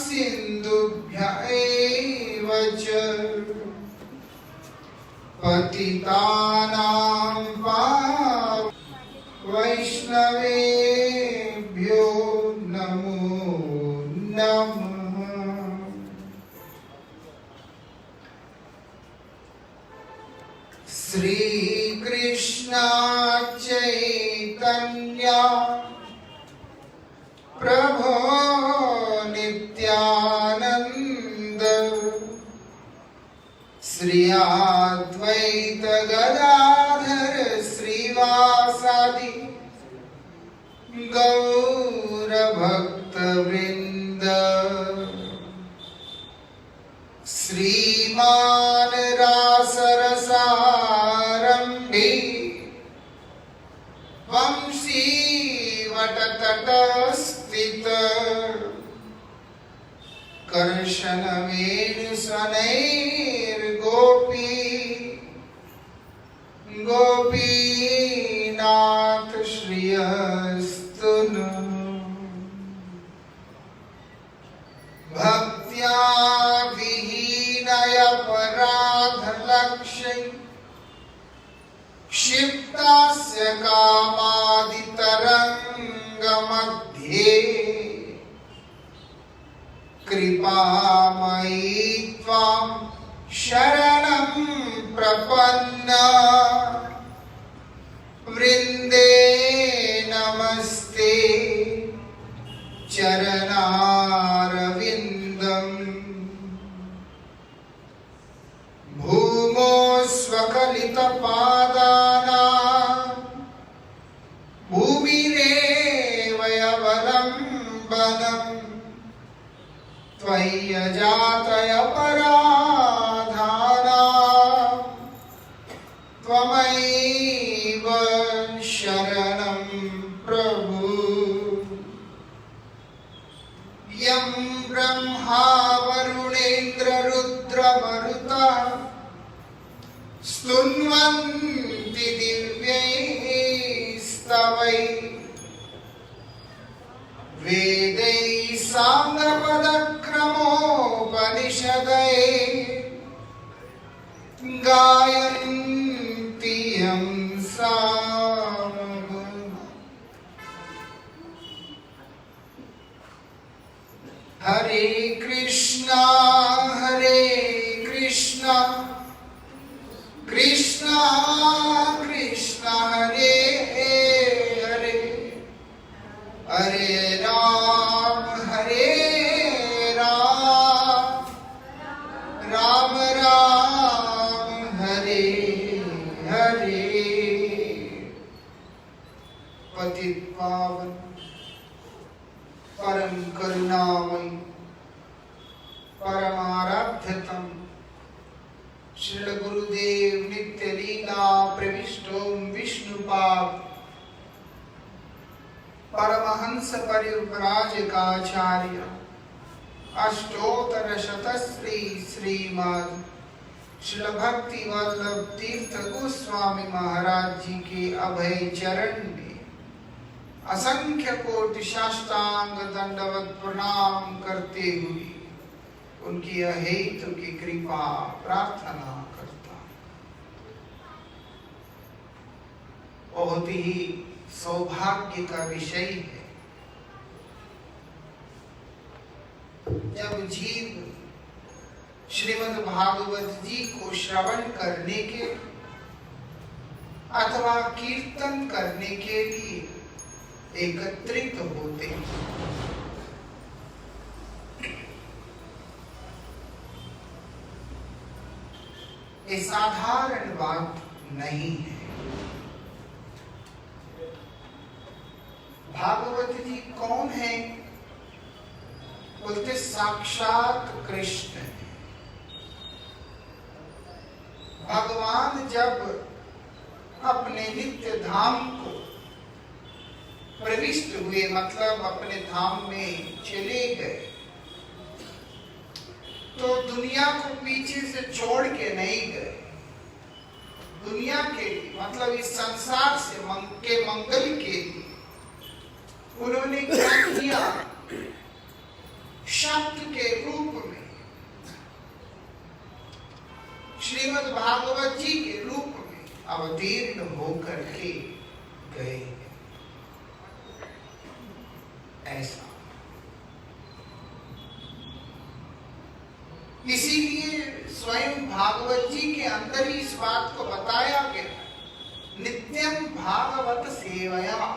सिन्धुभ्य एव च पतितानां वैष्णवेभ्यो नमो नमः। श्री कृष्ण चैतन्य प्रभो नित्यानंद श्री अद्वैत गदाधर श्रीवासादि गौर भक्त वृंद। श्रीमान रासरसारंभी वंशी वटतटस्थित कर्शन वेणुसनैर्गोपी गोपीनाथ श्रियस्तुनु। भक्त्या विहीनय पराधलक्ष्य क्षिप्तास्य कामादितरङ्गमध्ये कृपामयी त्वां शरणं प्रपन्ना वृन्दे नमस्ते चरणारविन्दम्। भूमो स्वकलितपादानां भूमिरेवयवलम्बनम् त्वय्यजातयपराधानां त्वमैव शरणं प्रभु। यं ब्रह्मा वरुणेन्द्र रुद्रमरुता स्तुन्वन्ति दिव्यैस्तवैः वेदैः साङ्गपदक्रमोपनिषदैः गायन्ति यं सामम्। हरे कृष्णा कृष्णा कृष्णा हरे हरे हरे राम राम राम हरे हरे। पतित पावन परम करुणामयी परमाराध्यतम श्री गुरुदेव नित्य लीला प्रविष्टो विष्णुपाद परमहंस परिव्राजकाचार्य अष्टोत्तर शतश्री श्रीमद् श्री भक्ति वल्लभ तीर्थ गोस्वामी महाराज जी के अभय चरण में असंख्य कोटि साष्टांग दंडवत प्रणाम करते हुए उनकी अहेतु की कृपा प्रार्थना करता। बहुत ही सौभाग्य का विषय है जब जीव श्रीमद् भागवत जी को श्रवण करने के अथवा कीर्तन करने के लिए एकत्रित होते हैं। ये साधारण बात नहीं है। भागवत जी कौन है? बोलते साक्षात कृष्ण है। भगवान जब अपने नित्य धाम को प्रविष्ट हुए, मतलब अपने धाम में चले गए, तो दुनिया को पीछे से छोड़ के नहीं गए। दुनिया के लिए, मतलब इस संसार से के मंगल के लिए उन्होंने क्या किया? शब्द के रूप में, श्रीमद् भागवत जी के रूप में अवतीर्ण होकर के गए। ऐसा इसीलिए स्वयं भागवत जी के अंदर ही इस बात को बताया गया, नित्यम भागवत सेवया।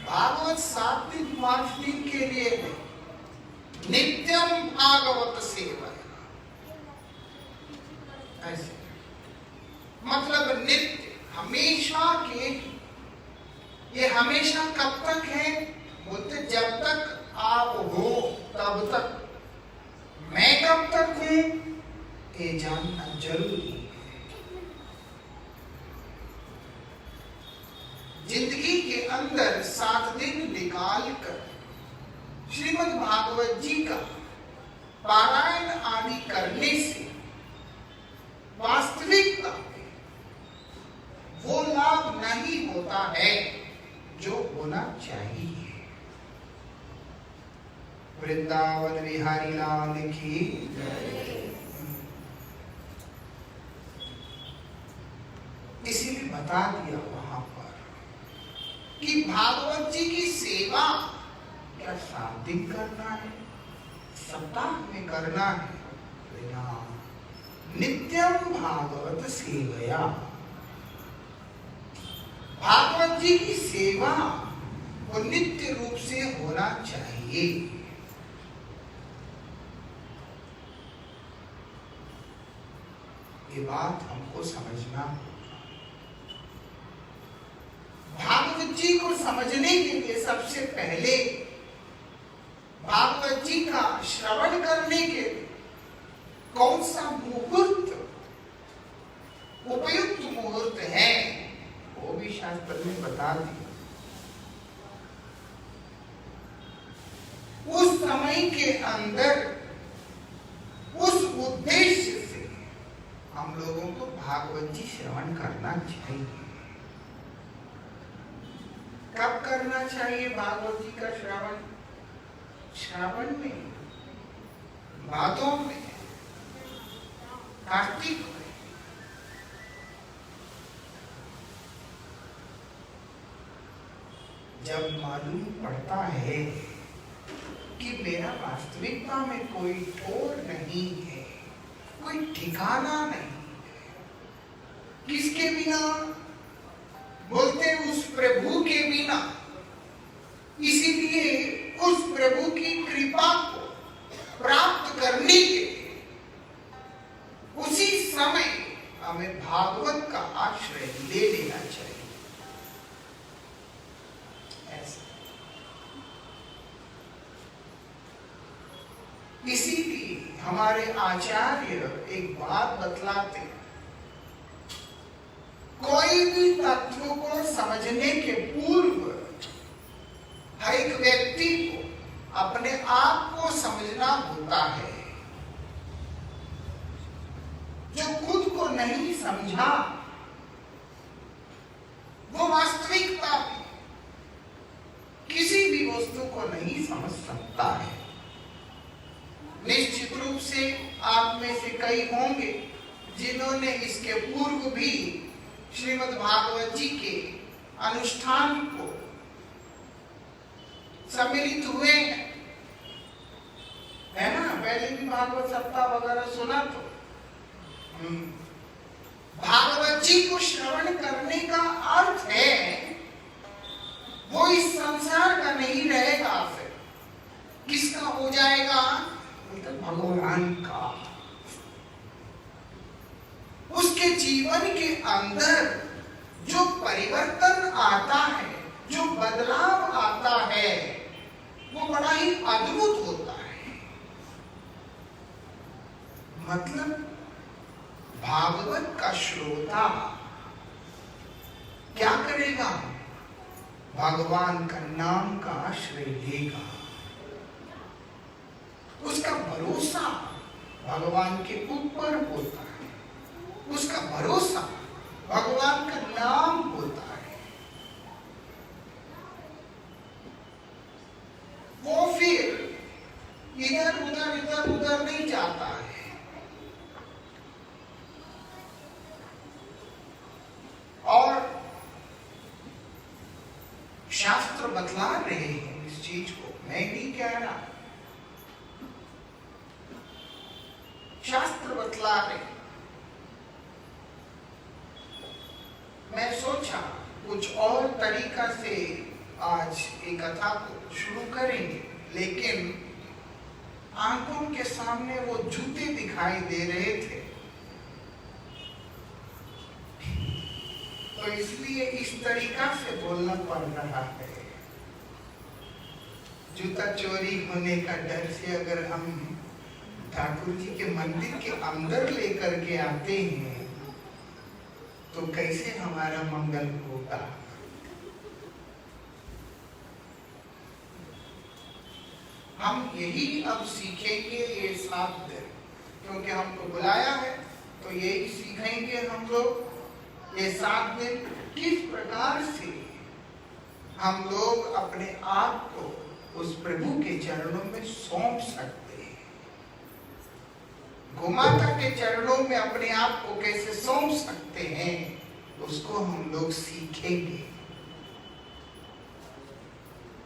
भागवत 7 दिन 5 दिन के लिए नहीं, नित्यम भागवत सेवया। ऐसे मतलब नित्य, हमेशा के। ये हमेशा कब तक है? बोलते जब तक आप हो तब तक। मैं कब तक हूं ये जानना जरूरी है। जिंदगी के अंदर 7 दिन निकाल कर श्रीमद् भागवत जी का पारायण आदि करने से वास्तविकता में वो लाभ नहीं होता है जो होना चाहिए। वृंदावन बिहारी लाल की इसीलिए बता दिया वहां पर कि भागवत जी की सेवा क्या 7 दिन करना है, सप्ताह में करना है? नित्यम भागवत सेवया। भागवत जी की सेवा वो नित्य रूप से होना चाहिए। ये बात हमको समझना होगा। भागवत जी को समझने के लिए सबसे पहले भागवत जी का श्रवण करने के कौन सा मुहूर्त उपयुक्त मुहूर्त है वो भी शास्त्र में बता दिया। उस समय के अंदर उस उद्देश्य से हम लोगों को भागवत जी श्रवण करना चाहिए। कब करना चाहिए भागवत जी का श्रवण? श्रावण में, भादों में, कार्तिक में। जब मालूम पड़ता है कि मेरा वास्तविकता में कोई ठोर नहीं है, कोई ठिकाना नहीं है, किसके बिना? बोलते उस प्रभु के बिना। इसीलिए उस प्रभु की कृपा को प्राप्त करने के लिए उसी समय हमें भागवत का आश्रय ले लेना चाहिए। इसीलिए हमारे आचार्य एक बात बतलाते हैं, कोई भी तत्व को समझने के पूर्व हर एक व्यक्ति को अपने आप को समझना होता है। जो खुद को नहीं समझा वो वास्तविकता में किसी भी वस्तु को नहीं समझ सकता है। निश्चित रूप से आप में से कई होंगे जिन्होंने इसके पूर्व भी श्रीमद् भागवत जी के अनुष्ठान को सम्मिलित हुए हैं, है ना? पहले भी भागवत सप्ताह वगैरह सुना तो भागवत जी को श्रवण करने का अर्थ है वो इस संसार का नहीं रहेगा, फिर किसका हो जाएगा? भगवान का। उसके जीवन के अंदर जो परिवर्तन आता है, जो बदलाव आता है, वो बड़ा ही अद्भुत होता है। मतलब भागवत का श्रोता क्या करेगा? भगवान का नाम का आश्रय लेगा। उसका भरोसा भगवान के ऊपर होता है, उसका भरोसा भगवान का नाम होता है। वो फिर इधर उधर नहीं जाता है। और शास्त्र बतला रहे हैं इस चीज को, मैं नहीं कह रहा, शास्त्र बतला रहे। मैं सोचा कुछ और तरीका से आज एक कथा को शुरू करेंगे, लेकिन आंखों के सामने वो जूते दिखाई दे रहे थे, तो इसलिए इस तरीका से बोलना पड़ रहा है। जूता चोरी होने का डर से अगर हम ठाकुर जी के मंदिर के अंदर लेकर के आते हैं तो कैसे हमारा मंगल होगा। हम यही अब सीखेंगे ये 7 दिन, क्योंकि हमको बुलाया है तो यही सीखेंगे हम लोग ये 7 दिन किस प्रकार से हम लोग अपने आप को उस प्रभु के चरणों में सौंप सकते हैं। गोमाता के चरणों में अपने आप को कैसे सौंप सकते हैं, उसको हम लोग सीखेंगे।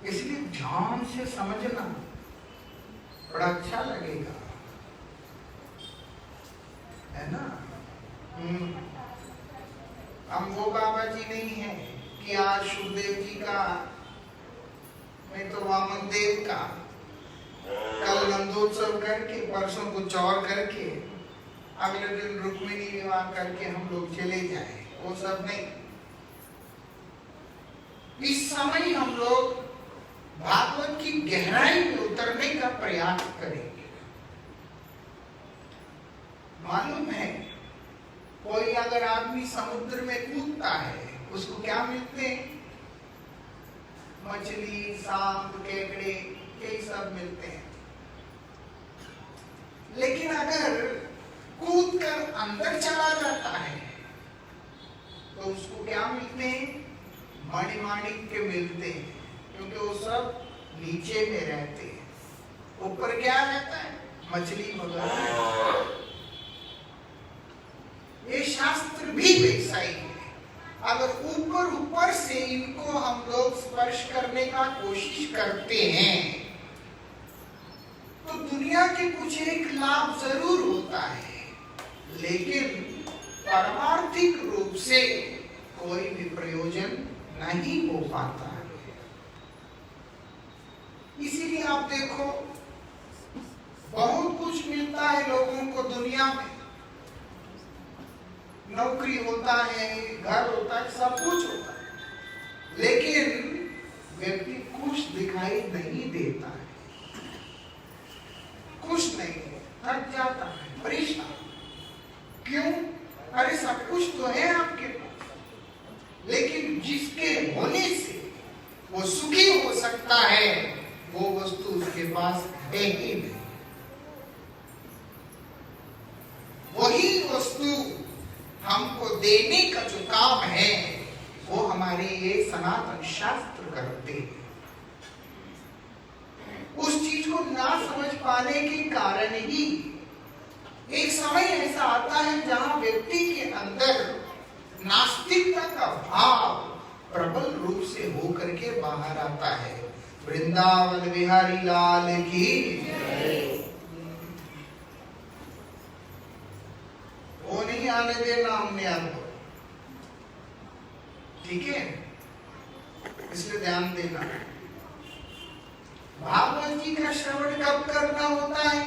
इसलिए ध्यान से समझना बड़ा अच्छा लगेगा, है ना। हम वो बाबा जी नहीं है कि आज सुखदेव जी का, नहीं तो वामन देव का, कल नंदोत्सव करके परसों कुछ और करके अगले दिन रुक्मिणी विवाह करके हम लोग चले जाए, वो सब नहीं। इस समय हम लोग भागवत की गहराई में उतरने का प्रयास करेंगे। मालूम है, कोई अगर आदमी समुद्र में कूदता है उसको क्या मिलते हैं? मछली, सांप, केकड़े, यही सब मिलते हैं। लेकिन अगर कूद कर अंदर चला जाता है तो उसको क्या मिलते हैं? मणिमाणिक के मिलते हैं, क्योंकि वो सब नीचे में रहते हैं। ऊपर क्या रहता है? मछली वगैरह। ये शास्त्र भी वैसा ही है। अगर ऊपर से इनको हम लोग स्पर्श करने का कोशिश करते हैं तो दुनिया के कुछ एक लाभ जरूर होता है, लेकिन पारमार्थिक रूप से कोई भी प्रयोजन नहीं हो पाता है। इसीलिए आप देखो, बहुत कुछ मिलता है लोगों को दुनिया में, नौकरी होता है, घर होता है, सब कुछ होता है, लेकिन व्यक्ति खुश दिखाई नहीं देता है, खुश नहीं है, थक जाता है, परेशान। क्यों? अरे सब कुछ तो है आपके पास, लेकिन जिसके होने से वो सुखी हो सकता है वो वस्तु उसके पास है ही नहीं। वही वस्तु हमको देने का जो काम है वो हमारे ये सनातन शास्त्र करते हैं। उस चीज को ना समझ पाने के कारण ही एक समय ऐसा आता है जहां व्यक्ति के अंदर नास्तिकता का भाव प्रबल रूप से होकर के बाहर आता है। वृंदावन बिहारी लाल की वो नहीं आने देना हमने आपको, ठीक है? इसलिए ध्यान देना। भागवत जी का श्रवण कब करना होता है?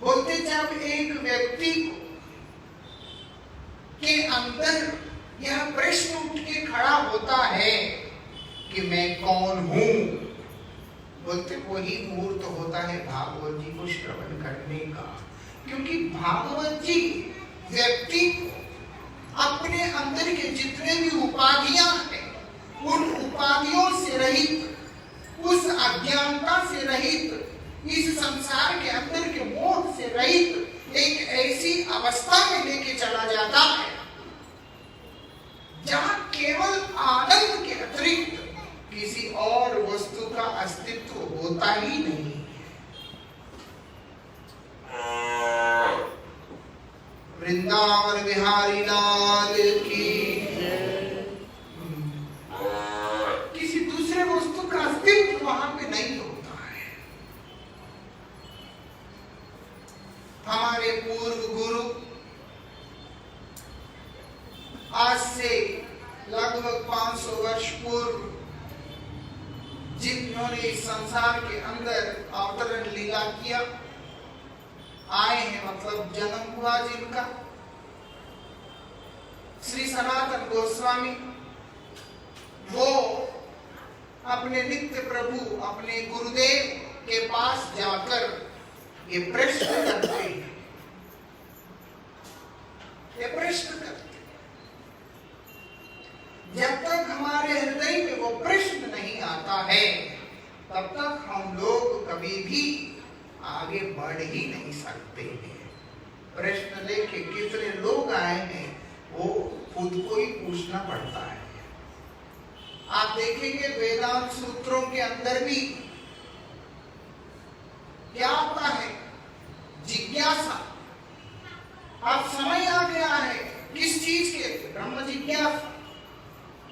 बोलते जब एक व्यक्ति के अंदर यह प्रश्न उठ के खड़ा होता है कि मैं कौन हूं, बोलते वही मुहूर्त होता है भागवत जी को श्रवण करने का। क्योंकि भागवत जी व्यक्ति को अपने अंदर के जितने भी उपाधियां हैं उन उपाधियों से रहित, उस अज्ञानता से रहित, इस संसार के अंदर के मोह से रहित एक ऐसी अवस्था में लेके चला जाता है जहां केवल आनंद के अतिरिक्त किसी और वस्तु का अस्तित्व होता ही नहीं। वृंदावन बिहारी लाल की। किसी दूसरे वस्तु का अस्तित्व वहां पे नहीं होता है। हमारे पूर्व गुरु आज से लगभग 500 वर्ष पूर्व जिन्होंने इस संसार के अंदर अवतरण लीला किया, आए हैं, मतलब जन्म हुआ जिनका, श्री सनातन गोस्वामी, वो अपने नित्य प्रभु अपने गुरुदेव के पास जाकर ये प्रश्न करते हैं, ये प्रश्न करते। जब तक हमारे हृदय में वो प्रश्न नहीं आता है, तब तक हम लोग कभी भी आगे बढ़ ही नहीं सकते हैं। प्रश्न लेके कितने लोग आए हैं, वो खुद को ही पूछना पड़ता है। आप देखेंगे वेदांत सूत्रों के अंदर भी क्या आता है, जिज्ञासा। अब समय आ गया है किस चीज के, ब्रह्म जिज्ञासा।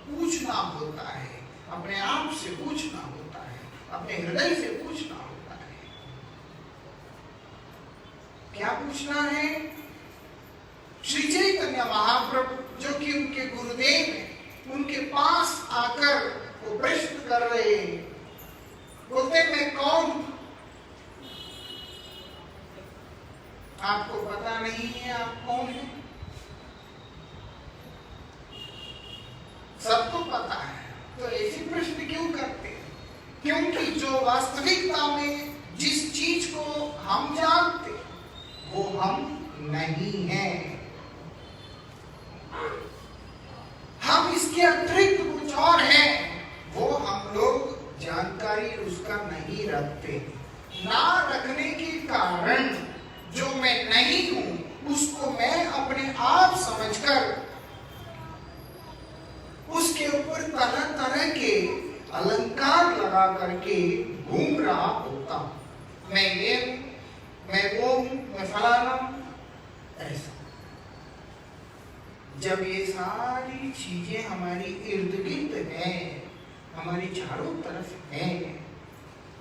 पूछना होता है, अपने आप से पूछना होता है, अपने हृदय से पूछना होता है। क्या पूछना है? श्री चैतन्य महाप्रभु जो कि उनके गुरुदेव हैं, उनके पास आकर वो प्रश्न कर रहे हैं। बोलते मैं कौन? आपको पता नहीं है आप कौन हैं? सबको पता है, तो ऐसे प्रश्न क्यों करते हैं? क्योंकि जो वास्तविकता में जिस चीज को हम जानते वो हम नहीं हैं। हम इसके अतिरिक्त कुछ और है, वो हम लोग जानकारी उसका नहीं रखते। ना रखने के कारण जो मैं नहीं हूं उसको मैं अपने आप समझकर उसके ऊपर तरह तरह के अलंकार लगा करके घूम रहा होता। मैं ये हूं, मैं वो हूं, मैं फलाना हूं, ऐसा। जब ये सारी चीजें हमारी इर्द गिर्द हैं, हमारी चारों तरफ हैं,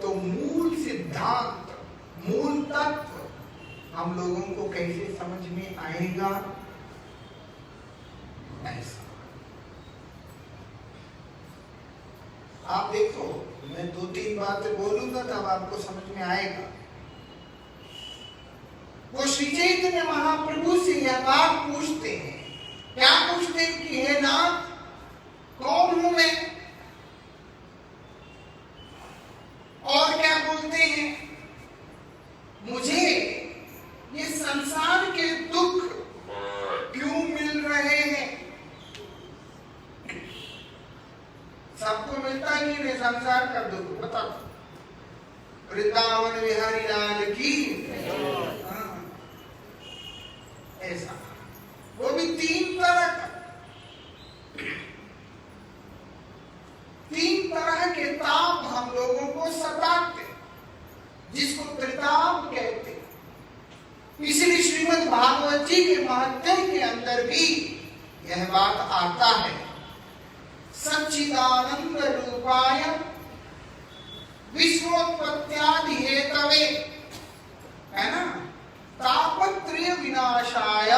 तो मूल सिद्धांत, मूल तत्व हम लोगों को कैसे समझ में आएगा? ऐसा। आप देखो, मैं 2-3 बातें बोलूंगा तब आपको समझ में आएगा। वो श्री चैतन्य महाप्रभु से यह बात पूछते हैं। क्या पूछते हैं कि हे नाथ, कौन हूं मैं? और क्या बोलते हैं? मुझे ये संसार के दुख क्यों मिल रहे हैं? सबको मिलता ही नहीं संसार का दुख, बता। वृंदावन बिहारी लाल की। ऐसा वो भी 3 तरह का, 3 तरह के ताप हम लोगों को सताते, जिसको त्रिताप कहते हैं। इसलिए श्रीमद् भागवत जी के महात्म्य के अंदर भी यह बात आता है। सच्चिदानंद रूपाय विश्वोत्पत्त्यादि हेतवे, है ना, तापत्रय विनाशाय।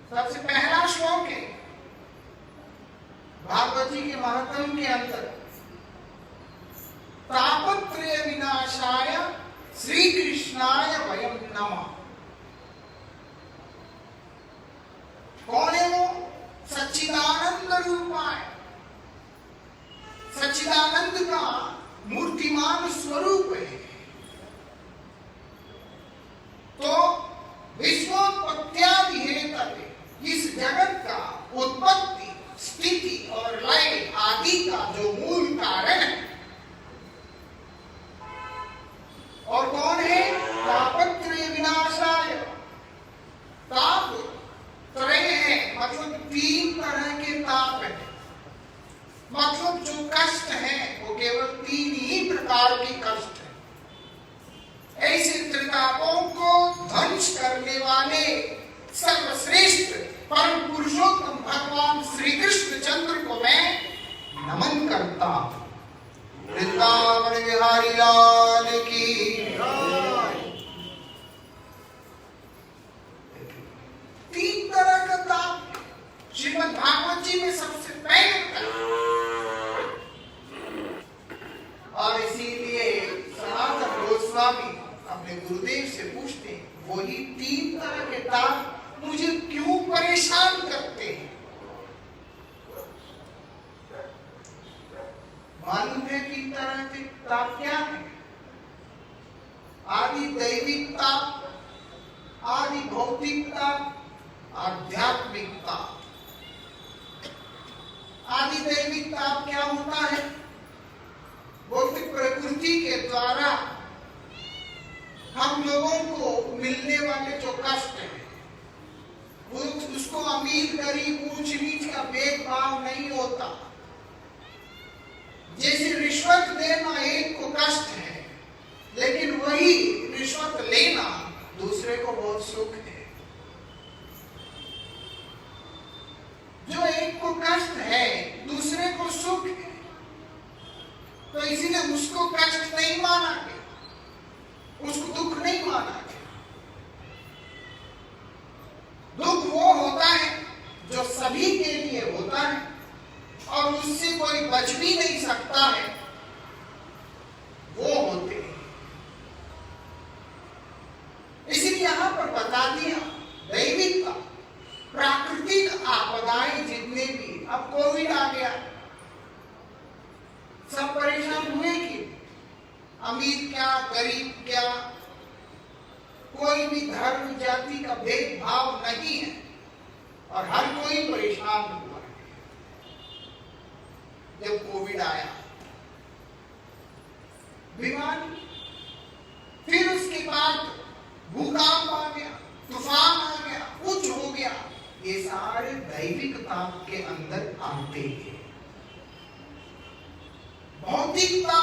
सबसे पहला श्लोक है भागवत जी के महात्म्य के अंदर, तापत्रय विनाशाय श्री कृष्णाय वयम नमः। कौन है वो? सच्चिदानंद रूपाय। सच्चिदानंद का मूर्तिमान स्वरूप है। तो विश्वोत्पत्त्यादि हेतवे, इस जगत का उत्पत्ति, स्थिति और लय आदि का जो मूल कारण है, और कौन है? तापत्रय विनाशाय। ताप त्रय है, मतलब 3 तरह के ताप है। मतलब जो कष्ट है वो केवल प्रकार के कष्ट है। ऐसे त्रितापों को ध्वंस करने वाले सर्वश्रेष्ठ परम पुरुषोत्तम भगवान श्री कृष्ण चंद्र को मैं नमन करता हूं। वृंदावन बिहारी लाल की तीन तरह का ताप श्रीमद् भागवत जी में सबसे पहले और इसीलिए सनातन गोस्वामी अपने गुरुदेव से पूछते हैं, वही तीन तरह के ताप मुझे क्यों परेशान करते हैं? मालूम है तीन तरह के ताप क्या है? आदि दैविक ताप, आदि भौतिक ताप, आध्यात्मिक ताप। आदि दैविक ताप क्या होता है? भौतिक प्रकृति के द्वारा हम लोगों को मिलने वाले जो कष्ट है, उसको अमीर गरीब ऊंच नीच का भेदभाव नहीं होता। जैसे रिश्वत देना एक को कष्ट है, लेकिन वही रिश्वत लेना दूसरे को बहुत सुख है। जो एक को कष्ट है दूसरे को सुख है, तो इसीलिए उसको कष्ट नहीं माना गया, उसको दुख नहीं माना गया। दुख वो होता है जो सभी के लिए होता है और उससे कोई बच भी नहीं सकता है, वो होते हैं। इसलिए यहां पर बता दिया दैविकता, प्राकृतिक आपदाएं जितने भी, अब कोविड आ गया, सब परेशान हुए कि अमीर क्या गरीब क्या, कोई भी धर्म जाति का भेदभाव नहीं है और हर कोई परेशान हुआ है। जब कोविड आया, बीमारी, फिर उसके बाद भूकंप आ गया, तूफान आ गया, कुछ हो गया, ये सारे दैविक ताप के अंदर आते हैं। भौतिकता,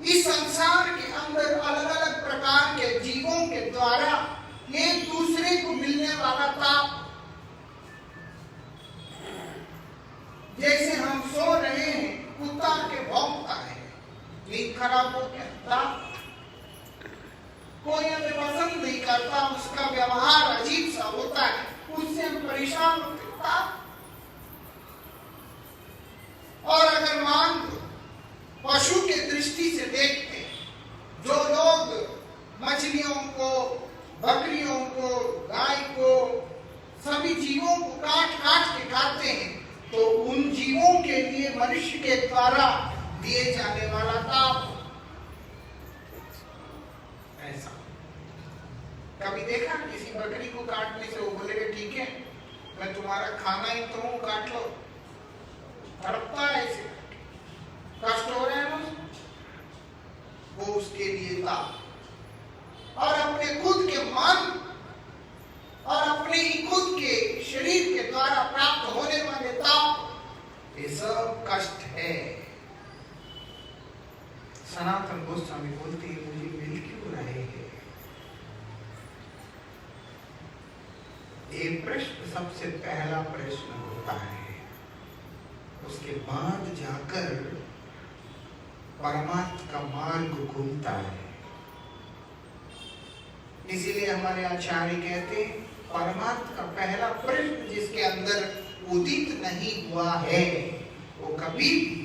इस संसार के अंदर अलग अलग प्रकार के जीवों के द्वारा एक दूसरे को मिलने वाला ताप, जैसे हम सो रहे हैं, कुत्ता के भौंकता है, नींद खराब हो गया, ताप। कोई हमें पसंद नहीं करता, उसका व्यवहार अजीब सा होता है, उससे हम परेशान होते, ताप। और अगर मान लो पशु के दृष्टि से देखते हैं, जो लोग मछलियों को, बकरियों को, गाय को, सभी जीवों को काट काट के खाते हैं, तो उन जीवों के लिए मनुष्य के द्वारा दिए जाने वाला ताप ऐसा। कभी देखा किसी बकरी को काटने से वो बोलेगा ठीक है मैं तुम्हारा खाना ही तो हूं, काट लो, तड़पता है ऐसे, कष्ट हो रहे हैं वो उसके लिए ताप। और अपने खुद के मन और अपने ही खुद के शरीर के द्वारा प्राप्त होने वाले ताप, ये सब कष्ट है। सनातन गोस्वामी बोलते हैं मुझे मिल क्यों रहे हैं? ये प्रश्न सबसे पहला प्रश्न होता है, उसके बाद जाकर परमात्मा का मार्ग घूमता है। इसीलिए हमारे आचार्य कहते हैं परमात्मा का पहला प्रश्न जिसके अंदर उदित नहीं हुआ है वो कभी भी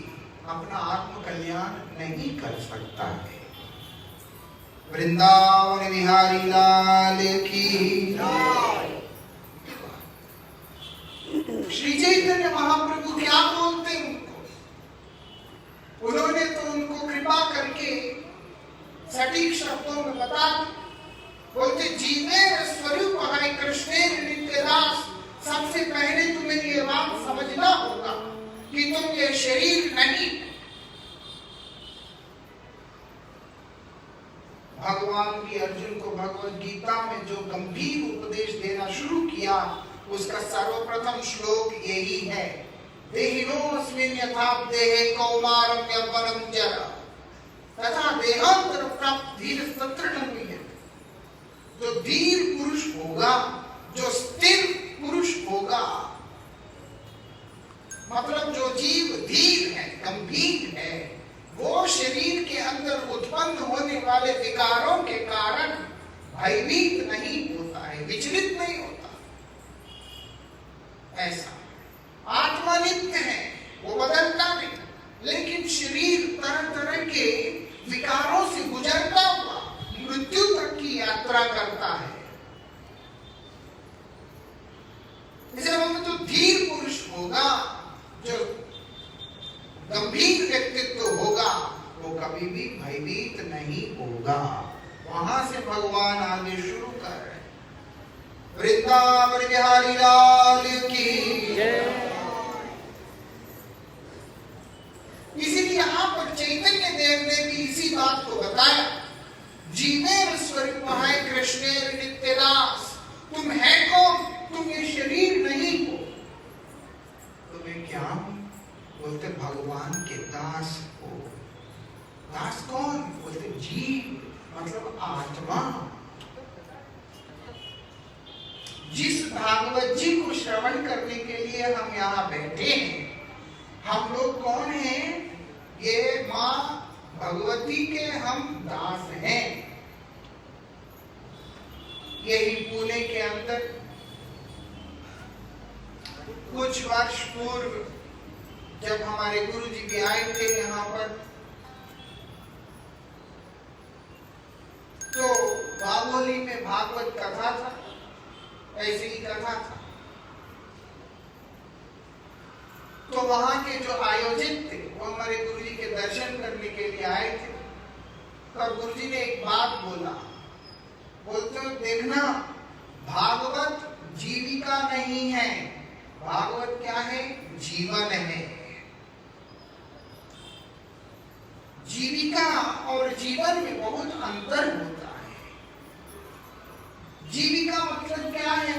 अपना आत्म कल्याण नहीं कर सकता है। वृंदावन बिहारी लाल की श्री चैतन्य महाप्रभु क्या बोलते हैं उनको? उन्होंने तो उनको कृपा करके सटीक शब्दों में बता बोलते जीवेर स्वरूप है कृष्णेर नित्यदास। सबसे पहले तुम्हें ये बात समझना होगा कि तुम ये शरीर नहीं। भगवान भी अर्जुन को भगवद गीता में जो गंभीर उपदेश देना शुरू किया उसका सर्वप्रथम श्लोक यही है, देहिनोऽस्मिन् यथा देहे कौमारं यौवनं च तथा देहांतर प्राप्त धीर तत्र न विद्यते। जो धीर पुरुष होगा, जो स्थिर पुरुष होगा, मतलब जो जीव धीर है, गंभीर है, वो शरीर के अंदर उत्पन्न होने वाले विकारों के कारण भयभीत नहीं होता है, विचलित नहीं होता। ऐसा आत्मा नित्य है, वो बदलता नहीं, लेकिन शरीर तरह तरह के विकारों से गुजरता हुआ मृत्यु तक की यात्रा करता है। इसलिए हम तो धीर पुरुष होगा, जो गंभीर व्यक्तित्व होगा, वो कभी भी भयभीत नहीं होगा। वहां से भगवान आगे शुरू कर रहे हैं। वृंदावन बिहारी लाल की जय। इसीलिए यहाँ पर चैतन्य देव ने भी इसी बात को बताया, जीवेर स्वरूप है कृष्णेर नित्यदास। तुम है कौन? तुम ये शरीर नहीं हो। तुम्हें क्या बोलते? भगवान के दास हो। दास कौन? बोलते जीव, मतलब आत्मा। जिस भागवत जी को श्रवण करने के लिए हम यहाँ बैठे हैं, हम लोग कौन हैं? ये माँ भगवती के हम दास हैं। यही पुणे के अंदर कुछ वर्ष पूर्व जब हमारे गुरु जी भी आए थे यहाँ पर, तो बागोली में भागवत कथा था, ऐसी ही कथा था। तो वहां के जो आयोजक थे वो हमारे गुरुजी के दर्शन करने के लिए आए थे। तो गुरुजी ने एक बात बोला, बोलते हो देखना, भागवत जीविका नहीं है, भागवत क्या है? जीवन है। जीविका और जीवन में बहुत अंतर होता है। जीविका मतलब क्या है?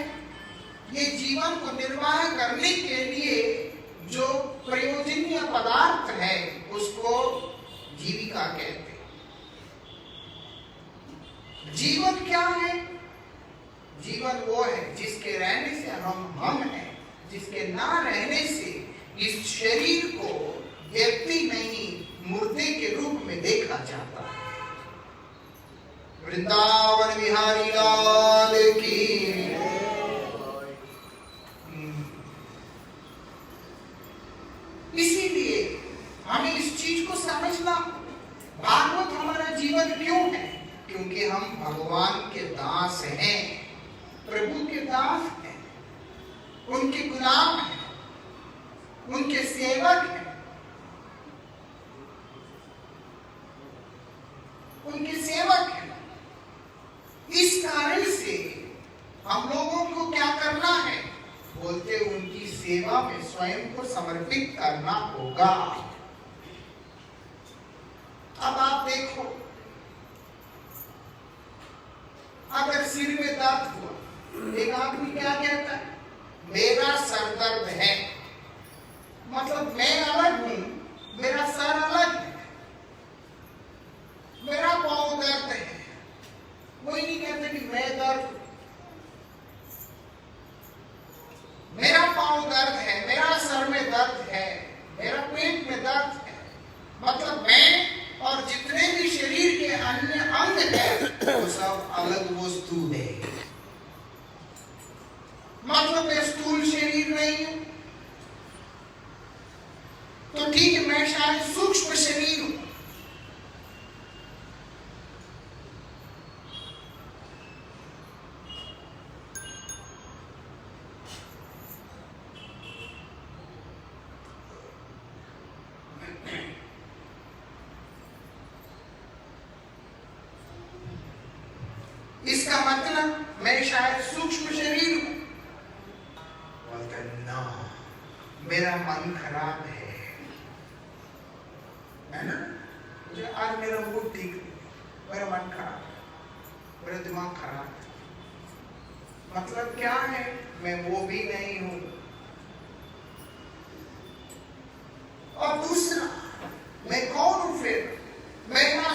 ये जीवन को निर्वाह करने के लिए जो प्रयोजनीय पदार्थ है उसको जीविका कहते हैं। जीवन क्या है? जीवन वो है जिसके रहने से हम हैं, जिसके ना रहने से इस शरीर को व्यक्ति नहीं मूर्ति के रूप में देखा जाता है। वृंदावन बिहारी लाल की। इसीलिए हमें इस चीज को समझना, भागवत हमारा जीवन क्यों है? क्योंकि हम भगवान के दास हैं, प्रभु के दास हैं, उनके गुलाम हैं, उनके सेवक हैं, उनके सेवक हैं। इस कारण से हम लोगों को क्या करना है? बोलते उनकी सेवा में स्वयं को समर्पित करना होगा। अब आप देखो, अगर सिर में दर्द हुआ, एक आदमी क्या कहता है? मेरा सर दर्द है, मतलब मैं अलग हूं, मेरा सर अलग है। मेरा पांव दर्द है, कोई नहीं कहता कि मैं दर्द, मेरा पांव दर्द है, मेरा सर में दर्द है, मेरा पेट में दर्द है, मतलब मैं और जितने भी शरीर के अन्य अंग हैं वो सब अलग वस्तु है। मतलब मैं स्थूल शरीर नहीं हूं, तो ठीक है, मैं शायद सूक्ष्म शरीर हूं। इसका मतलब मैं शायद सूक्ष्म शरीर हूं। बोलते ना, मेरा मन खराब है ना? मुझे आज मेरा मूड ठीक नहीं, मेरा मन खराब है, मेरा दिमाग खराब है। मतलब क्या है? मैं वो भी नहीं हूं। और दूसरा, मैं कौन हूं फिर? मैं ना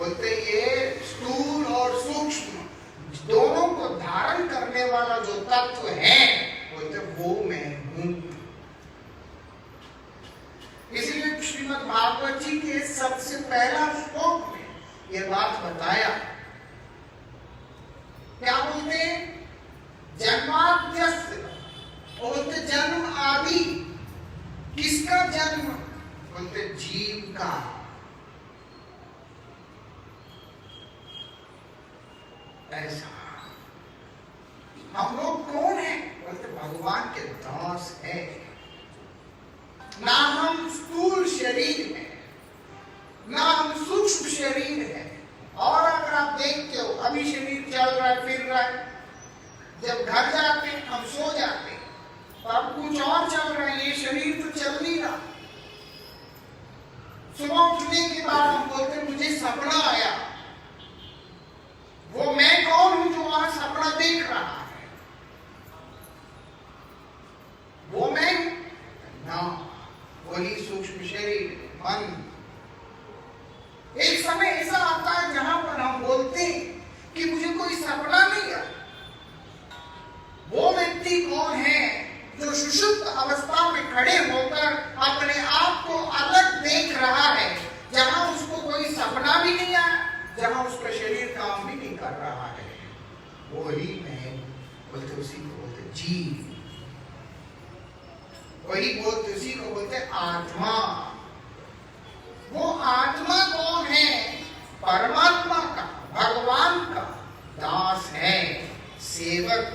बोलते ये स्थूल और सूक्ष्म दोनों को धारण करने वाला जो तत्व है बोलते वो मैं हूं। इसलिए श्रीमद् भागवत जी के सबसे पहला श्लोक में ये बात बताया। क्या बोलते जन्माद्यस्य, बोलते जन्म आदि, किसका जन्म? बोलते जीव का। ऐसा हम लोग कौन है? बोलते भगवान के दास है। ना हम स्थूल शरीर है, ना हम सूक्ष्म शरीर है। और अगर आप देखते हो अभी शरीर चल रहा है, फिर रहा है, जब घर जाते हैं हम सो जाते हैं तो अब कुछ और चल रहा है, ये शरीर तो चल नहीं रहा। सुबह उठने के बाद हम बोलते मुझे सपना आया, वो मैं कौन हूं जो वहां सपना देख रहा है? वो मैं ना, वही सूक्ष्म शरीर मन। एक समय ऐसा आता है जहां पर हम बोलते हैं कि मुझे कोई सपना नहीं आता। वो व्यक्ति कौन है जो सुषुप्त अवस्था में खड़े होकर अपने आप को अलग देख रहा है, जहां उसको कोई सपना भी नहीं आया, जहां उसका शरीर काम भी नहीं कर रहा है। वही मैं बोलते, उसी को बोलते जीव। वही बोलते, उसी को बोलते आत्मा। वो आत्मा कौन है? परमात्मा का, भगवान का दास है, सेवक।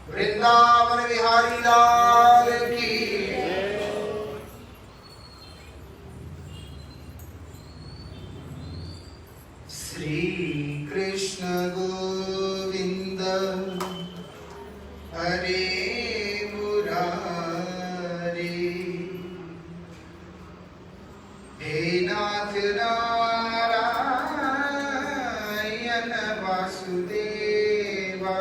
वृंदावन बिहारी लाल की। श्री कृष्ण गोविंद हरे मुरारी, हे नाथ नारायण वासुदेवा।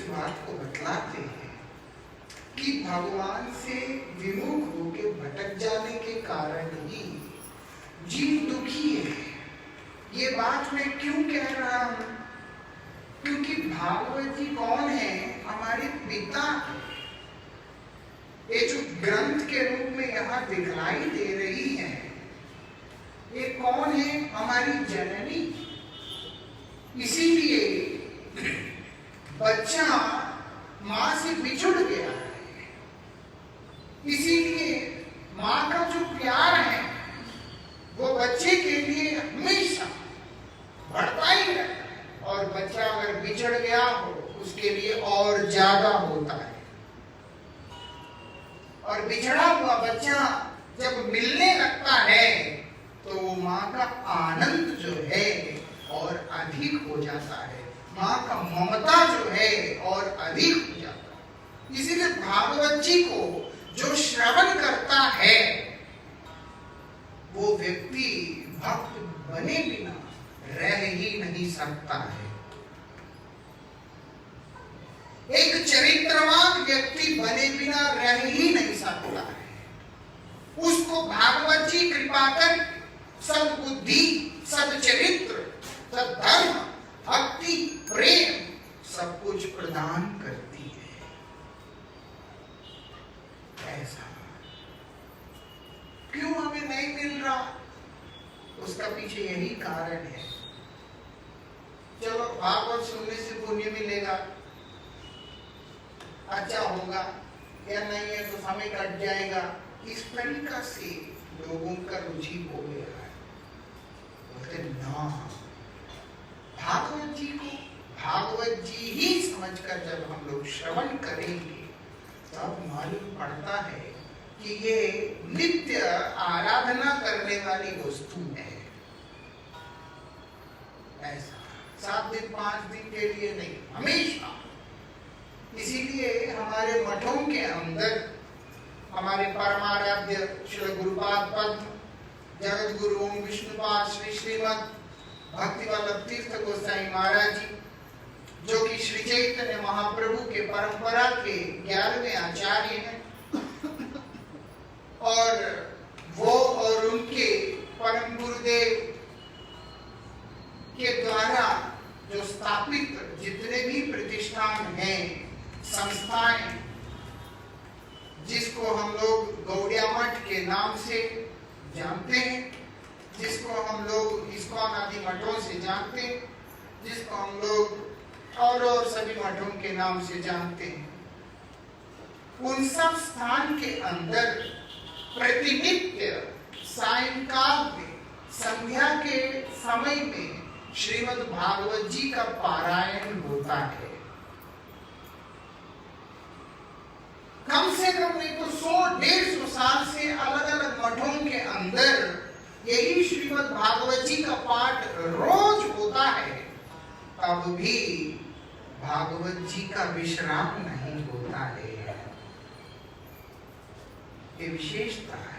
बात को बतलाते हैं कि भगवान से विमुख होकर भटक जाने के कारण ही जीव दुखी है। ये बात मैं क्यों कह रहा हूं? क्योंकि भागवत जी कौन है? हमारे पिता। ये जो ग्रंथ के रूप में यहाँ दिखलाई दे रही है, ये कौन है? हमारी जननी। इसीलिए बच्चा मां से बिछुड़ गया है। इसीलिए मां का जो प्यार है वो बच्चे के लिए हमेशा बढ़ता ही रहता है, और बच्चा अगर बिछड़ गया हो उसके लिए और ज्यादा होता है। और बिछड़ा हुआ बच्चा जब मिलने लगता है तो वो मां का आनंद जो है और अधिक हो जाता है, मां का ममता जो है और अधिक हो जाता है। इसीलिए भागवत जी को जो श्रवण करता है वो व्यक्ति भक्त बने बिना रह ही नहीं सकता है। एक चरित्रवान व्यक्ति बने बिना रह ही नहीं सकता है। उसको भागवत जी कृपा कर सद्बुद्धि, सदचरित्र, सद्धर्म, भक्ति, प्रेम सब कुछ प्रदान करती है। ऐसा क्यों हमें नहीं मिल रहा? उसका पीछे यही कारण है। चलो भागवत सुनने से पुण्य मिलेगा, अच्छा होगा, या नहीं है तो समय कट जाएगा, इस तरीका से लोगों का रुचि हो गया है। बोलते ना, भागवत जी को भागवत जी ही समझकर जब हम लोग श्रवण करेंगे तब मालूम पड़ता है कि ये नित्य आराधना करने वाली वस्तु है। ऐसा 7 दिन 5 दिन के लिए नहीं, हमेशा। इसीलिए हमारे मठों के अंदर हमारे परमाराध्य श्री गुरुपाद पद्म जगत गुरु ओम विष्णुपाद श्री श्रीमद भक्ति वल्लभ तीर्थ गोसाई महाराज जी, जो कि श्री चैतन्य महाप्रभु के परंपरा के 11वें आचार्य हैं, और वो और उनके परम गुरुदेव के द्वारा जो स्थापित जितने भी प्रतिष्ठान हैं, संस्थाएं, जिसको हम लोग गौड़िया मठ के नाम से जानते हैं, जिसको हम लोग इस्कॉन आदि मठों से जानते हैं, जिसको हम लोग और सभी मठों के नाम से जानते हैं, उन सब स्थान के अंदर प्रतिनित्य सायंकाल में, संध्या के समय में श्रीमद् भागवत जी का पारायण होता है। कम से कम नहीं तो 100-150 साल से अलग अलग मठों के अंदर यही श्रीमद् भागवत जी का पाठ रोज होता है, तब भी भागवत जी का विश्राम नहीं होता है। ये विशेषता है।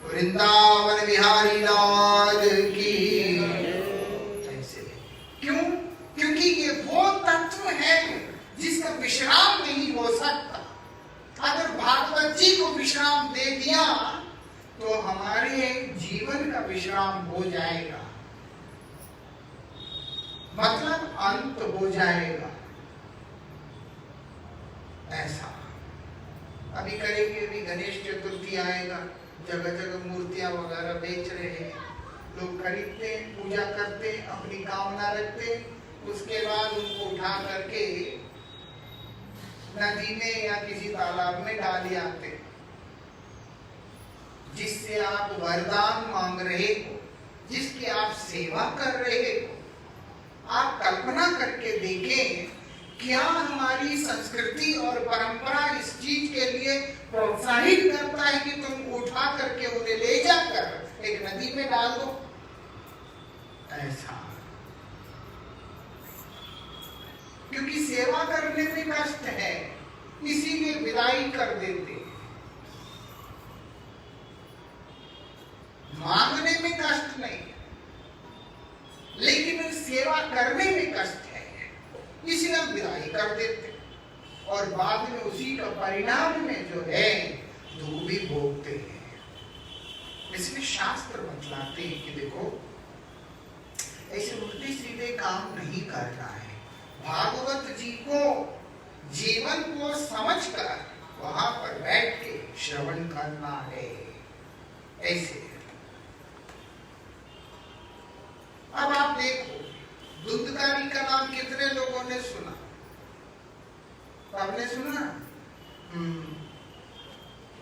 वृंदावन बिहारी लाल की। ऐसे क्यों? क्योंकि ये वो तत्व है जिसका विश्राम नहीं हो सकता। अगर भागवत जी को विश्राम दे दिया तो हमारे जीवन का विश्राम हो जाएगा, मतलब अंत हो जाएगा। ऐसा अभी करेंगे, अभी गणेश चतुर्थी आएगा, जगह जगह मूर्तियां वगैरह बेच रहे हैं, लोग खरीदते, पूजा करते, अपनी कामना रखते, उसके बाद उनको उठा करके नदी में या किसी तालाब में डाल आते। जिससे आप वरदान मांग रहे हो, जिसकी आप सेवा कर रहे हो, आप कल्पना करके देखें, क्या हमारी संस्कृति और परंपरा इस चीज के लिए प्रोत्साहित करता है कि तुम उठा करके उन्हें ले जाकर एक नदी में डाल दो? ऐसा क्योंकि सेवा करने में कष्ट है, इसीलिए विदाई कर देते। मांगने में कष्ट नहीं, लेकिन सेवा करने में कष्ट है, इसलिए विदाई कर देते और बाद में उसी का परिणाम में जो है दुख भी भोगते हैं। इसलिए शास्त्र बतलाते हैं कि देखो ऐसे उल्टे सीधे काम नहीं करना है। भागवत जी को जीवन को समझकर वहां पर बैठ के श्रवण करना है। ऐसे अब आप देखो धुंधकारी का नाम कितने लोगों ने सुना? आपने सुना?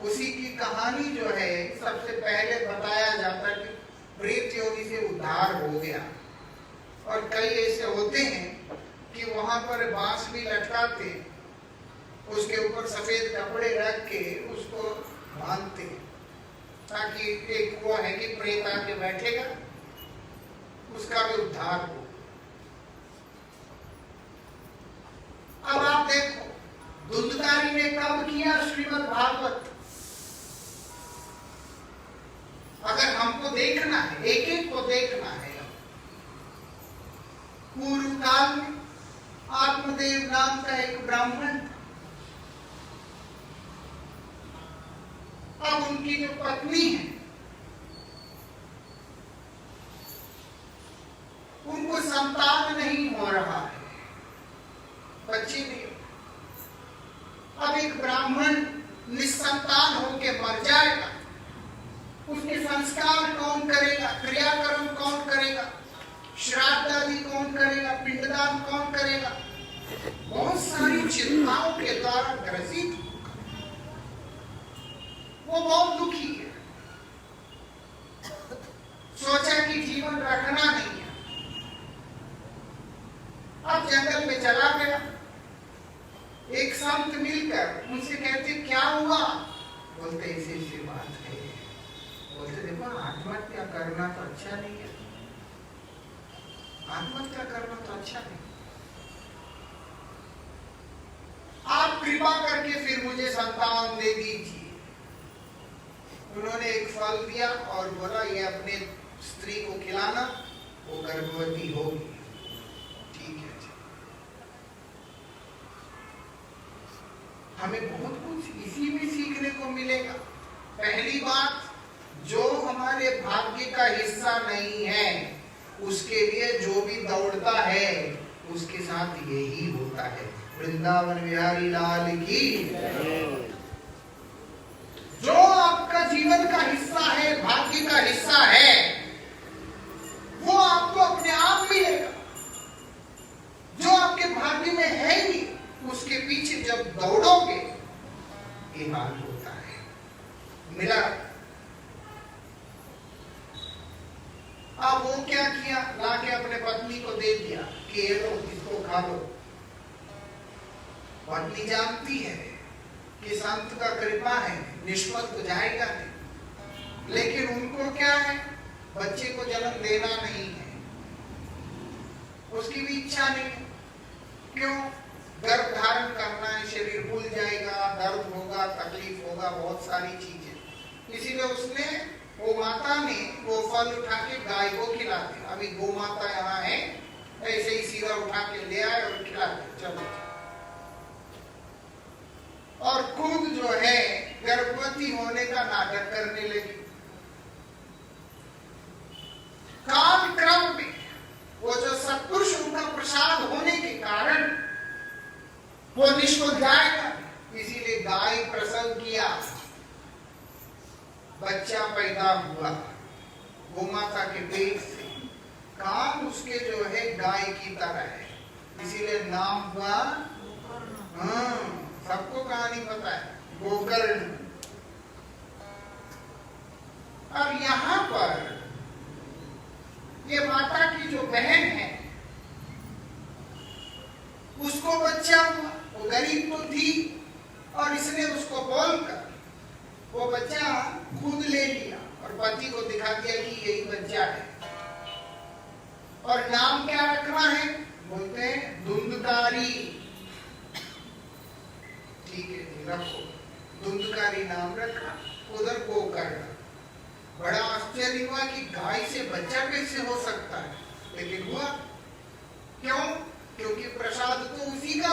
उसी की कहानी जो है सबसे पहले बताया जाता कि प्रेत योनि से उद्धार हो गया। और कई ऐसे होते हैं कि वहां पर बांस भी लटकाते, उसके ऊपर सफेद कपड़े रख के उसको बांधते ताकि एक वो है कि प्रेत आके बैठेगा, उसका भी उद्धार हो। अब आप देखो धुंधकारी ने कब किया श्रीमद् भागवत? अगर हमको देखना है, एक एक को देखना है, पूर्व काल में आत्मदेव नाम का एक ब्राह्मण, अब उनकी जो पत्नी है उनको संतान नहीं हो रहा है, बच्चे नहीं। अब एक ब्राह्मण निसंतान होकर मर जाएगा, उसके संस्कार कौन करेगा, क्रियाकर्म कौन करेगा, श्राद्ध आदि कौन करेगा, पिंडदान कौन करेगा? बहुत सारी चिंताओं के द्वारा ग्रसित वो बहुत दुखी है। सोचा कि जीवन रखना नहीं है, अब जंगल में चला गया। एक संत मिलकर उनसे कहते क्या हुआ? बोलते ऐसी ऐसी बात है। बोलते देखो आत्महत्या करना तो अच्छा नहीं है, आत्महत्या करना तो अच्छा नहीं। आप कृपा करके फिर मुझे संतान दे दीजिए। उन्होंने एक फल दिया और बोला ये अपने स्त्री को खिलाना, वो गर्भवती होगी। ठीक है, हमें बहुत कुछ इसी में सीखने को मिलेगा। पहली बात, जो हमारे भाग्य का हिस्सा नहीं है उसके लिए जो भी दौड़ता है उसके साथ यही होता है। वृंदावन बिहारी लाल की। जो आपका जीवन का हिस्सा है, भाग्य का हिस्सा है, वो आपको अपने आप मिलेगा। जो आपके भाग्य में है ही, उसके पीछे जब दौड़ोगे ये हाल होता है। मिला। अब वो क्या किया, लाके अपने पत्नी को दे दिया कि ये लो इसको खा लो। पत्नी जानती है कि संत का कृपा है, निष्फल तो जाएगा नहीं, लेकिन उनको क्या है, बच्चे को जन्म देना नहीं है, उसकी भी इच्छा नहीं है। क्यों? गर्भ धारण करना है, शरीर फूल जाएगा, दर्द होगा, तकलीफ होगा, बहुत सारी चीजें। इसीलिए उसने, वो माता ने वो फल उठा के गाय को खिला दिया। अभी गौ माता यहाँ है, ऐसे ही सीधा उठा के ले आए और खिला दिया, चलो। और खुद जो है गर्भवती होने का नाटक करने लगी। काल क्रम में वो जो सत्पुरुष उनका प्रसाद होने के कारण वो निष्फल जाएगा, इसीलिए गाय प्रसव किया, बच्चा पैदा हुआ गोमाता के पेट से। काम उसके जो है गाय की तरह है, इसीलिए नाम हुआ, सबको कहानी पता है, गोकर्ण। अब यहाँ पर ये माता की जो बहन है उसको बच्चा हुआ, वो गरीब तो थी और इसने उसको बोलकर वो बच्चा खुद ले लिया और पति को दिखा दिया कि यही बच्चा है। और नाम क्या रखना है? बोलते हैं धुंधकारी। ठीक है जी, रखो, धुंधकारी नाम रखा, उधर गोकर्ण। बड़ा आश्चर्य हुआ कि गाय से बच्चा कैसे हो सकता है, लेकिन हुआ। क्यों? क्योंकि प्रसाद तो उसी का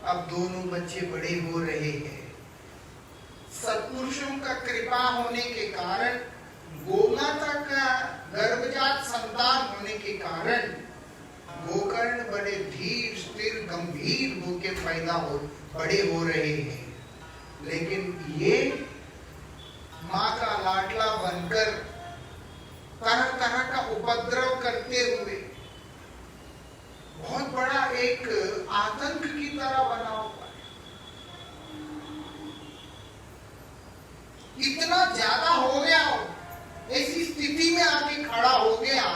अब दोनों बच्चे बड़े हो रहे हैं। सत्पुरुषों का कृपा होने के कारण, गोमाता का गर्भजात संतान होने के कारण गोकर्ण बड़े धीर स्थिर गंभीर होके बड़े हो रहे हैं। लेकिन ये माँ का लाडला बनकर तरह तरह का उपद्रव करते हुए बहुत बड़ा एक आतंक की तरह बना हुआ है। इतना ज्यादा हो गया, ऐसी स्थिति में आके खड़ा हो गया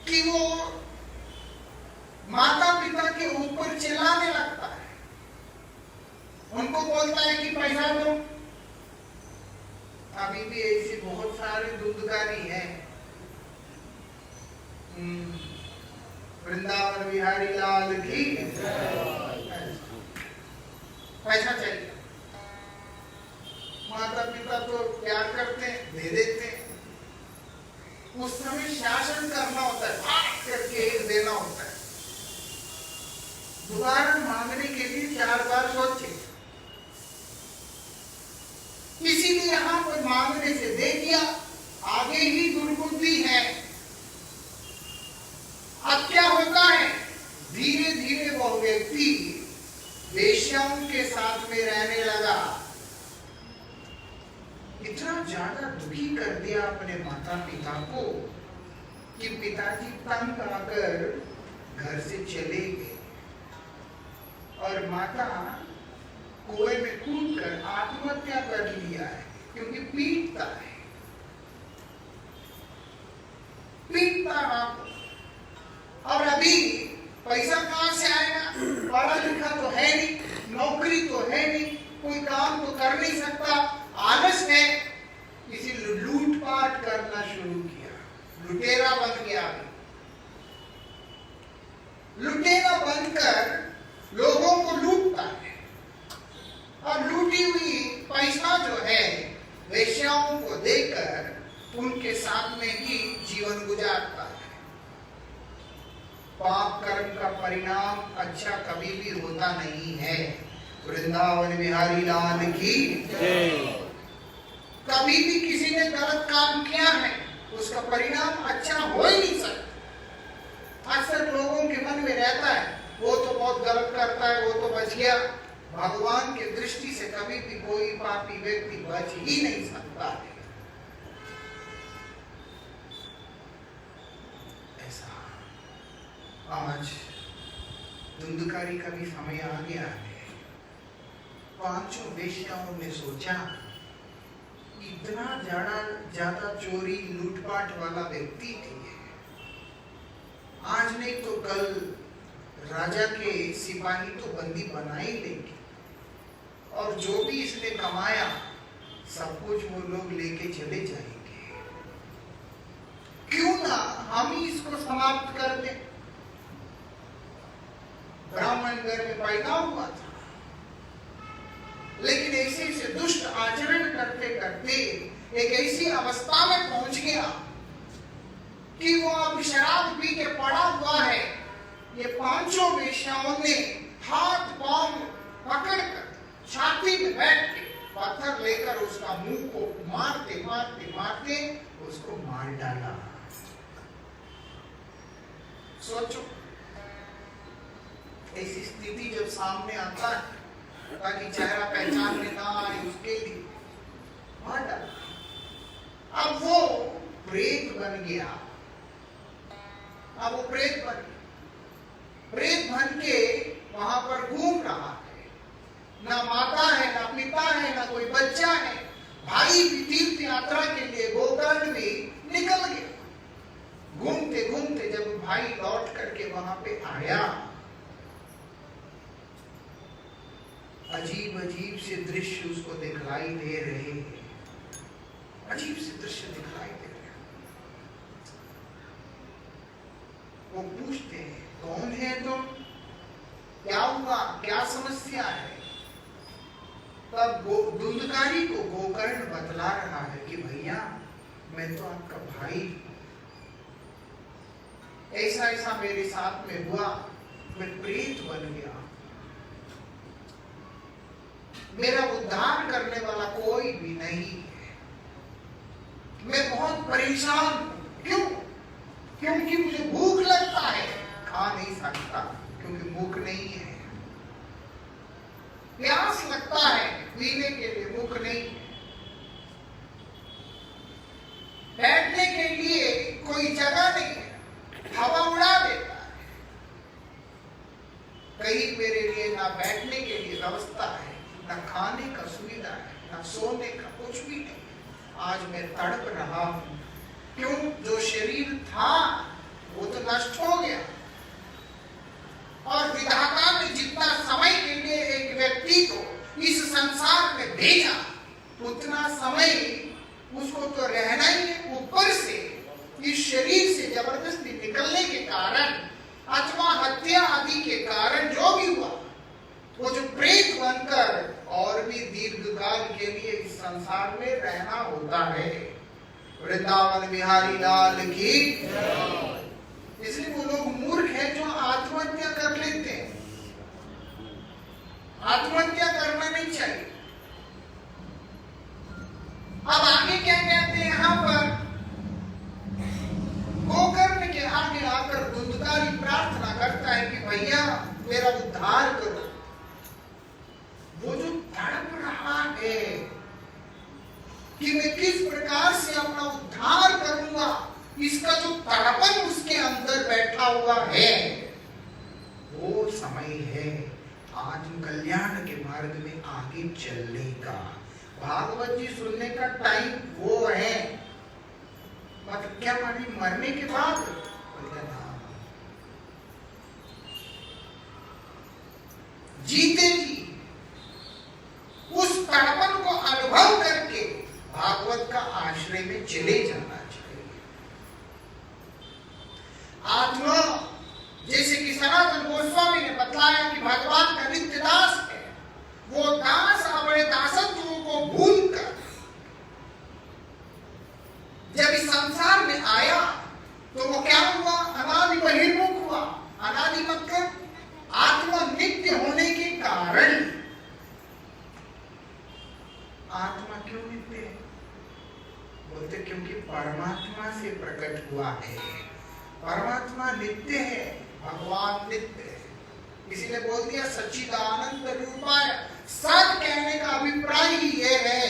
कि वो माता पिता के ऊपर चिल्लाने लगता है, उनको बोलता है कि पैसा दो। अभी भी ऐसे बहुत सारे धुंधकारी हैं। वृंदावन बिहारी लाल की पैसा चाहिए। माता पिता तो प्यार करते हैं, दे देते हैं। उस समय शासन करना होता है, करके देना होता है। दोबारा मांगने के लिए 4 बार सोचे। इसीलिए यहाँ पर मांगने से दे दिया, आगे ही दुर्बुद्धि है। अब क्या होता है, धीरे धीरे वो व्यक्ति वेश्याओं के साथ में रहने लगा। इतना ज्यादा दुखी कर दिया अपने माता पिता को कि पिताजी तंग आकर घर से चले गए और माता कुएं में कूदकर आत्महत्या कर लिया है, क्योंकि पीटता है, पीटता रहा। और अभी पैसा कहां से आएगा? पढ़ा लिखा तो है नहीं, नौकरी तो है नहीं, कोई काम तो कर नहीं सकता, आलस है। इसी लूटपाट करना शुरू किया, लुटेरा बन गया। लुटेरा बनकर लोगों को लूटता है और लूटी हुई पैसा जो है वेश्याओं को देकर उनके साथ में ही जीवन गुजारता है। पाप कर्म का परिणाम अच्छा कभी भी होता नहीं है। वृंदावन बिहारी लाल की कभी भी किसी ने गलत काम किया है, उसका परिणाम अच्छा हो ही नहीं सकता। अक्सर लोगों के मन में रहता है, वो तो बहुत गलत करता है, वो तो बच गया। भगवान की दृष्टि से कभी भी कोई पापी व्यक्ति बच ही नहीं सकता है। ऐसा आज धुंधकारी का भी समय आ गया है। 5 वेश्याओं ने सोचा, इतना ज्यादा चोरी लूटपाट वाला व्यक्ति थी, आज नहीं तो कल राजा के सिपाही तो बंदी बना ही लेंगे और जो भी इसने कमाया सब कुछ वो लोग लेके चले जाएंगे। क्यों ना हम ही इसको समाप्त कर दें। ब्राह्मण घर में पैदा हुआ था, लेकिन ऐसे दुष्ट आचरण करते करते एक ऐसी अवस्था में पहुंच गया कि वो अब शराब पी के पड़ा हुआ है। ये 5 वेश्याओं ने हाथ पांव पकड़कर छाती में बैठ के पत्थर लेकर उसका मुंह को मारते मारते मारते उसको मार डाला। सोचो, ऐसी स्थिति जब सामने आता है ताकि चेहरा पहचान में ना आए उसके लिए मार डाला। अब वो प्रेत बन गया, अब वो प्रेत बन के वहां पर घूम रहा है। ना माता है, ना पिता है, ना कोई बच्चा है। भाई भी तीर्थ यात्रा के लिए गोकर्ण भी निकल गया। घूमते घूमते जब भाई लौट करके वहां पे आया, अजीब अजीब से दृश्य उसको दिखलाई दे रहे हैं। अजीब से दृश्य दिखलाई दे रहे हैं। वो पूछते हैं, कौन है तुम? क्या हुआ? क्या समस्या है? तब धुंधकारी को गोकर्ण बतला रहा है कि भैया मैं तो आपका भाई, ऐसा ऐसा मेरे साथ में हुआ। मैं प्रेत बन गया, मेरा उद्धार करने वाला कोई भी नहीं है, मैं बहुत परेशान हूं। क्यों? क्योंकि मुझे भूख लगता है, खा नहीं सकता क्योंकि भूख नहीं है। प्यास लगता है, पीने के लिए भूख नहीं है। बैठने के लिए कोई जगह नहीं है, हवा उड़ा देता है। कहीं मेरे लिए ना बैठने के लिए व्यवस्था है, ना खाने का सुविधा है, ना सोने का, कुछ भी नहीं। आज मैं तड़प रहा हूं। क्यों? जो शरीर था वो तो नष्ट हो गया, और विधाता ने जितना समय के लिए एक व्यक्ति को इस संसार में भेजा, उतना समय उसको तो रहना ही है। ऊपर से इस शरीर से जबरदस्ती निकलने के कारण अथवा हत्या आदि के कारण जो भी हुआ, वो जो प्रेत बनकर और भी दीर्घकाल के लिए इस संसार में रहना होता है। वृंदावन बिहारी लाल की। इसलिए वो लोग मूर्ख हैं जो आत्महत्या कर लेते हैं। आत्महत्या करना नहीं चाहिए। अब आगे क्या कहते हैं यहाँ पर? गोकर्ण के आगे आकर धुंधकारी प्रार्थना करता है कि भैया मेरा उद्धार करो। वो जो तड़प रहा है कि मैं किस प्रकार से अपना उद्धार करूंगा, इसका जो तड़पन उसके अंदर बैठा हुआ है, वो समय है आज कल्याण के मार्ग में आगे चलने का। भागवत जी सुनने का टाइम वो है। मतलब क्या मानी? मरने के बाद? जीते जी उस तड़पन को अनुभव करके भागवत का आश्रय में चले जाना चाहिए। आत्मा, जैसे कि सनातन गोस्वामी ने बतलाया कि भगवान का नित्य दास है, वो दास अपने दासत्व को भूलकर जब इस संसार में आया तो वो क्या हुआ? अनादि बहिर्मुख हुआ। अनादि मतलब आत्मा नित्य होने के कारण। आत्मा क्यों नित्य है? बोलते क्योंकि परमात्मा से प्रकट हुआ है। परमात्मा नित्य है, भगवान नित्य है। किसी ने बोल दिया सच्चिदानंद रूपाय। सत कहने का अभिप्राय ही ये है,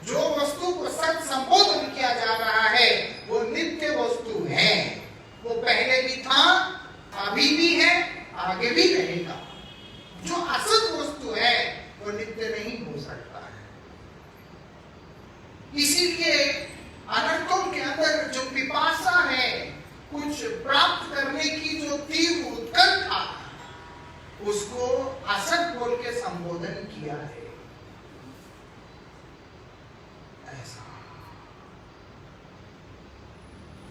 जो वस्तु को सत संबोधन किया जा रहा है वो नित्य वस्तु है। वो पहले भी था, अभी भी है, आगे भी रहेगा। जो असत वस्तु है वो नित्य नहीं हो सकता है। इसीलिए अनर्थों के अंदर जो पिपासा है, कुछ प्राप्त करने की जो तीव्र उत्कंठा, उसको असत बोल के संबोधन किया है। ऐसा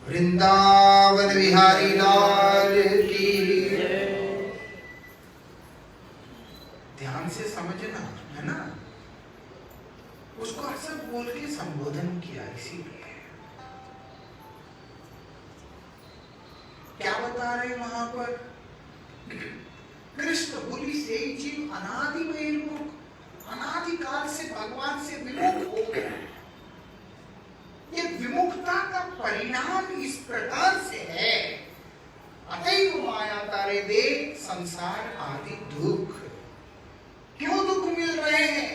वृंदावन बिहारी लाल की। ध्यान से समझना है ना, उसको असत बोल के संबोधन किया। इसीलिए क्या बता रहे वहां पर? कृष्ण बोली से जीव अनादि बहिर्मुख, अनादिकाल से भगवान से विमुख हो गया। ये विमुखता का परिणाम इस प्रकार से है, अतैव माया तारे दे संसार आदि दुख। क्यों दुख मिल रहे हैं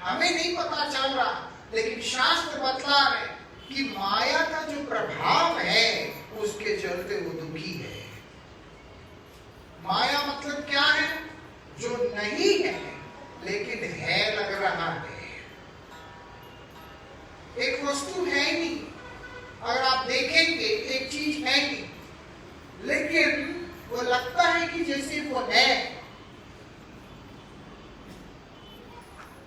हमें नहीं पता चल रहा, लेकिन शास्त्र बतला रहे कि माया का जो प्रभाव है उसके चलते वो दुखी है। माया मतलब क्या है? जो नहीं है लेकिन है लग रहा है। एक वस्तु है ही नहीं, अगर आप देखेंगे एक चीज है नहीं, लेकिन वो लगता है कि जैसे वो है।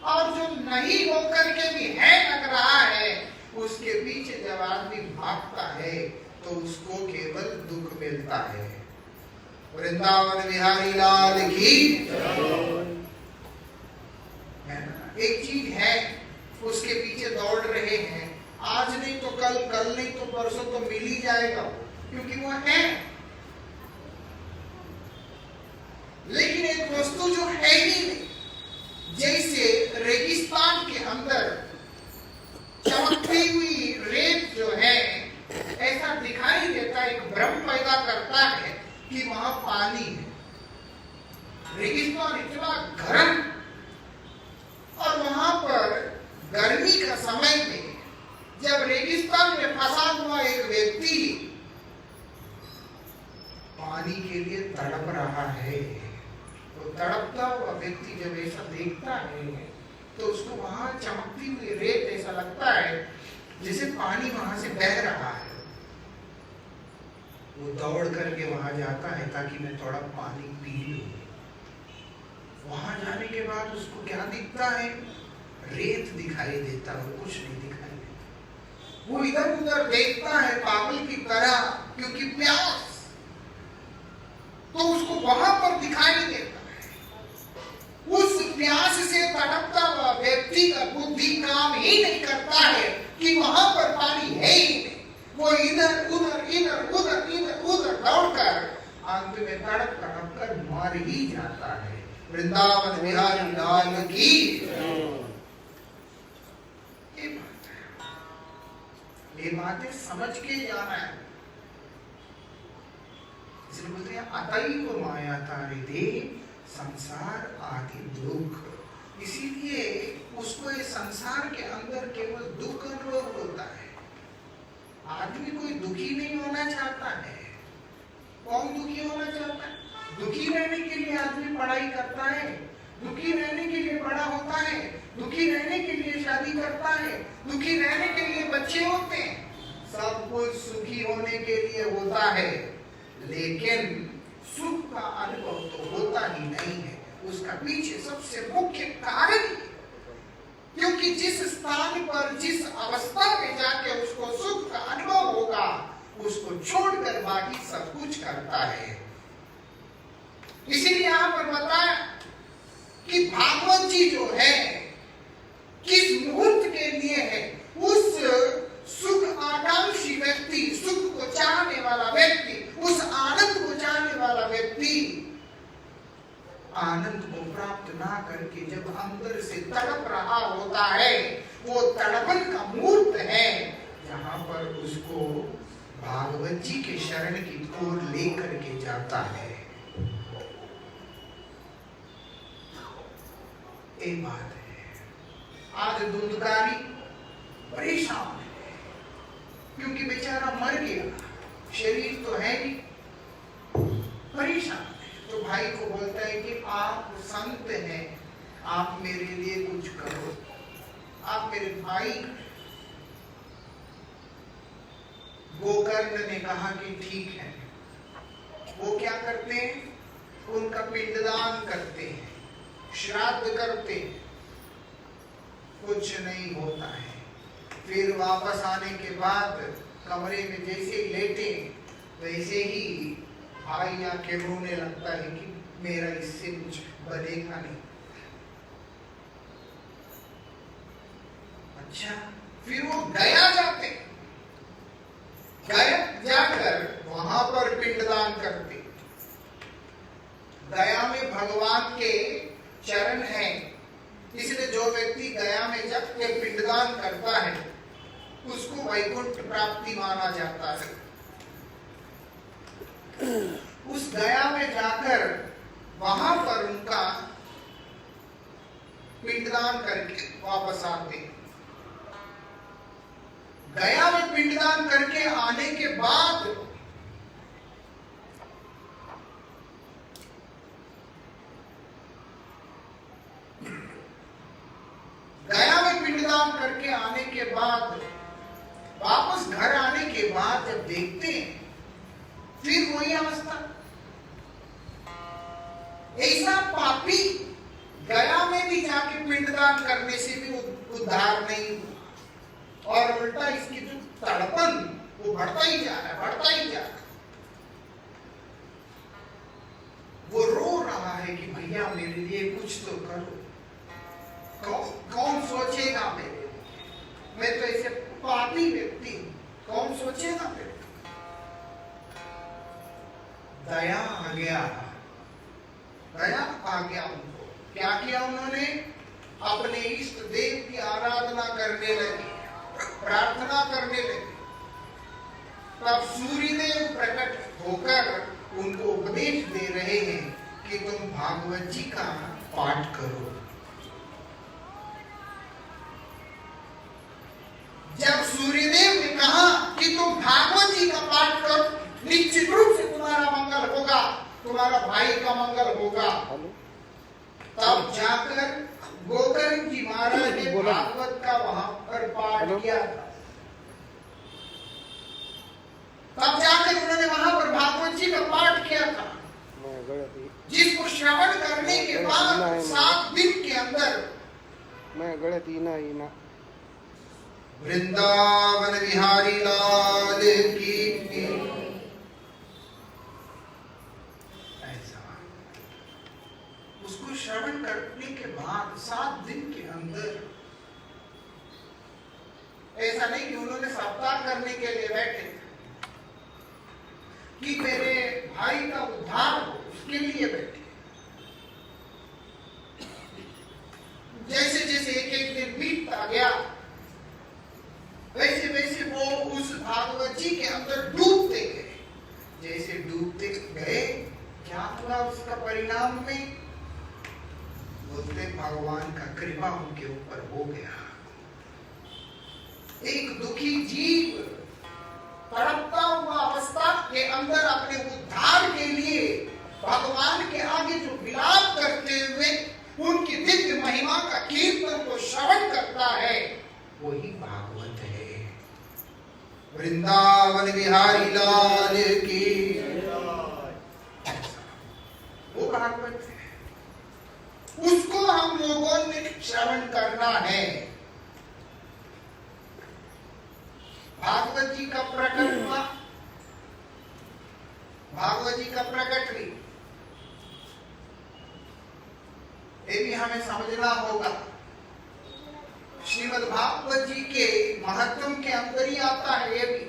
और जो नहीं होकर के भी है लग रहा है, उसके पीछे जब आदमी भागता है तो उसको केवल दुख मिलता है। वृंदावन बिहारी लाल की। एक चीज है, उसके पीछे दौड़ रहे हैं, आज नहीं तो कल, कल नहीं तो परसों तो मिल ही जाएगा, क्योंकि वो है। एक वस्तु जो है ही नहीं, जैसे रेगिस्तान के अंदर चमकती हुई रेत जो है, ऐसा दिखाई देता है, एक भ्रम पैदा करता है कि वहां पानी है। रेगिस्तान इतना गर्म, और वहां पर गर्मी का समय में जब रेगिस्तान में फंसा हुआ एक व्यक्ति पानी के लिए तड़प रहा है, तो तड़पता हुआ व्यक्ति जब ऐसा देखता है तो उसको वहां चमकती हुई रेत ऐसा लगता है जैसे पानी वहां से बह रहा है। वो दौड़ करके वहां जाता है ताकि मैं थोड़ा पानी पी लूं। वहां जाने के बाद उसको क्या दिखता है? रेत दिखाई देता है, कुछ नहीं दिखाई देता। वो इधर उधर देखता है पागल की तरह, क्योंकि प्यास, तो उसको वहां पर दिखाई देता है। उस प्यास से तड़पता हुआ व्यक्ति का बुद्धि काम ही नहीं करता है कि वहां पर पानी है ही नहीं। वो इधर उधर इधर उधर इधर उधर दौड़कर अंत में तड़प तड़प कर मर ही जाता है। वृंदावन बिहारी लाल की ये बातें समझ के जाना है। इसलिए बोलते हैं अतैव माया तारे दे संसार आदि दुख। इसीलिए उसको ये संसार के अंदर केवल दुख अनुभव होता है। आदमी कोई दुखी नहीं होना चाहता है। कौन दुखी होना चाहता है? दुखी रहने के लिए आदमी पढ़ाई करता है, दुखी रहने के लिए बड़ा होता है, दुखी रहने के लिए शादी करता है, दुखी रहने के लिए बच्चे होते हैं। सब कुछ सुखी होने के लिए होता है, लेकिन सुख का अनुभव तो होता ही नहीं है। उसका पीछे सबसे मुख्य कारण, क्योंकि जिस स्थान पर जिस अवस्था में जाके उसको सुख का अनुभव होगा, उसको छोड़कर बाकी सब कुछ करता है। इसीलिए यहां पर बताया कि भागवत जी जो है किस मुहूर्त के लिए है। उस सुख आकांक्षी व्यक्ति, सुख को चाहने वाला व्यक्ति, उस आनंद को चाहने वाला व्यक्ति आनंद को प्राप्त ना करके जब अंदर से तड़प रहा होता है, वो तड़पन का मुहूर्त है जहां पर उसको भागवत जी के शरण की ओर लेकर के जाता है। एक बात है, आज दूधकारी परेशान है क्योंकि बेचारा मर गया, शरीर तो है नहीं, परेशान है। तो भाई को बोलता है कि आप संत हैं, आप मेरे लिए कुछ करो, आप मेरे भाई। गोकर्ण ने कहा कि ठीक है। वो क्या करते हैं? उनका पिंडदान करते हैं, श्राद्ध करते हैं, कुछ नहीं होता है। फिर वापस आने के बाद कमरे में जैसे ही लेटे, वैसे ही भाई आके रोने लगता है कि मेरा इससे कुछ बनेगा नहीं। अच्छा, फिर वो गया जाते, गया जाकर वहां पर पिंडदान करते। गया में भगवान के चरण है, इसलिए जो व्यक्ति गया में जब के पिंडदान करता है उसको वैकुंठ प्राप्ति माना जाता है। उस गया में जाकर वहां पर उनका पिंडदान करके वापस आते। गया में पिंडदान करके आने के बाद गया में पिंडदान करके आने के बाद वापस घर आने के बाद जब देखते हैं फिर वही अवस्था। ऐसा पापी गया में भी जाके पिंडदान करने से भी उद्धार नहीं हुआ, और उल्टा इसकी जो तड़पन वो बढ़ता ही जा रहा है, बढ़ता ही जा रहा है। वो रो रहा है कि भैया मेरे लिए कुछ तो करो। कौन सोचेगा मेरे लिए? मैं तो ऐसे पापी व्यक्ति, कौन सोचेगा मेरे? दया आ गया, दया आ गया उनको। क्या किया उन्होंने? अपने इष्ट देव की आराधना करने लगे, प्रार्थना करने लगे। तब सूर्यदेव प्रकट होकर उनको उपदेश दे रहे हैं कि तुम भागवत जी का पाठ करो। जब सूर्यदेव ने कहा कि तुम भागवत जी का पाठ करो, निश्चित रूप से तुम्हारा मंगल होगा, तुम्हारा भाई का मंगल होगा, तब जाकर गोकर्ण जी महाराज ने भागवत का वहां पर पाठ किया था। तब जाकर उन्होंने वहां पर भागवत जी का पाठ किया था, जिसको श्रवण करने के बाद 7 दिन के अंदर वृंदावन बिहारी लाल की उसको श्रवण करने के बाद 7 दिन के अंदर, ऐसा नहीं कि उन्होंने सप्ताह करने के लिए बैठे कि मेरे भाई का उद्धार हो, उसके लिए बैठे। जैसे जैसे एक दिन बीतता गया, वैसे वैसे वो उस भागवत जी के अंदर डूबते गए। जैसे डूबते गए, क्या हुआ उसका परिणाम में? बोलते भगवान का कृपा उनके ऊपर हो गया। एक दुखी जीव तड़पता हुआ अवस्था के अंदर अपने उद्धार के लिए भगवान के आगे जो विलाप करते हुए उनकी दिव्य महिमा का कीर्तन को श्रवण करता है, वही भागवत है। वृंदावन बिहारी लाल की वो भागवत है, उसको हम लोगों ने श्रवण करना है। भागवत जी का प्रकट हुआ, भागवत जी का प्रकट हुई, ये भी हमें समझना होगा। श्रीमद् भागवत जी के महत्व के अंदर ही आता है ये भी।